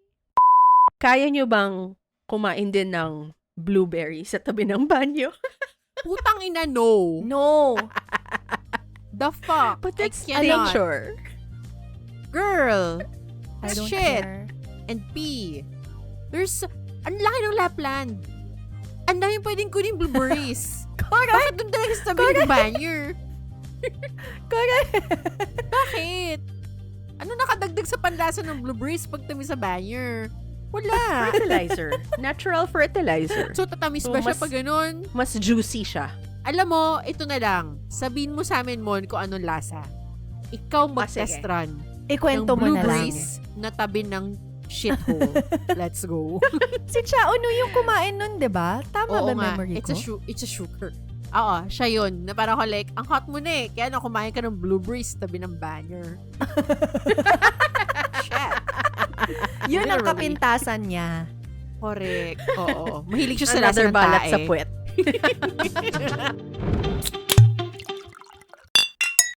Kaya nyo bang kumain din ng blueberry sa tabi ng banyo? Putang ina, no. No. The fuck? But that's I cannot. nature. Girl. I don't Shit. care. And P. Ang laki ng Lapland. Ang dami pwedeng kunin blueberries. Bakit doon talaga sa tabi ng banyo? Correct. Bakit? Ano nakadagdag sa panlasa ng blueberries pag tabi sa banyo? Wala. Fertilizer. Natural fertilizer. So, tatamis So, ba siya mas- pag ganun? Mas juicy siya. Alam mo, ito na lang. Sabihin mo sa amin, Mon, kung anong lasa. ikaw Ah, mag-test sige. run. Ikwento ng mo Blue na lang. Breeze na tabi ng shithole. Let's go. Si Chao Nu yung kumain nun, di ba? Tama Oo ba nga. memory ko? It's a sugar. Oo, siya yun. Na parang ako like, ang hot mo na eh. Kaya na kumain ka ng Blue Breeze tabi ng banner. Shit. Yun ang Literally. kapintasan niya. Correct. Oo. Mahilig siya sa lasa Another ng balat tae. sa puwet.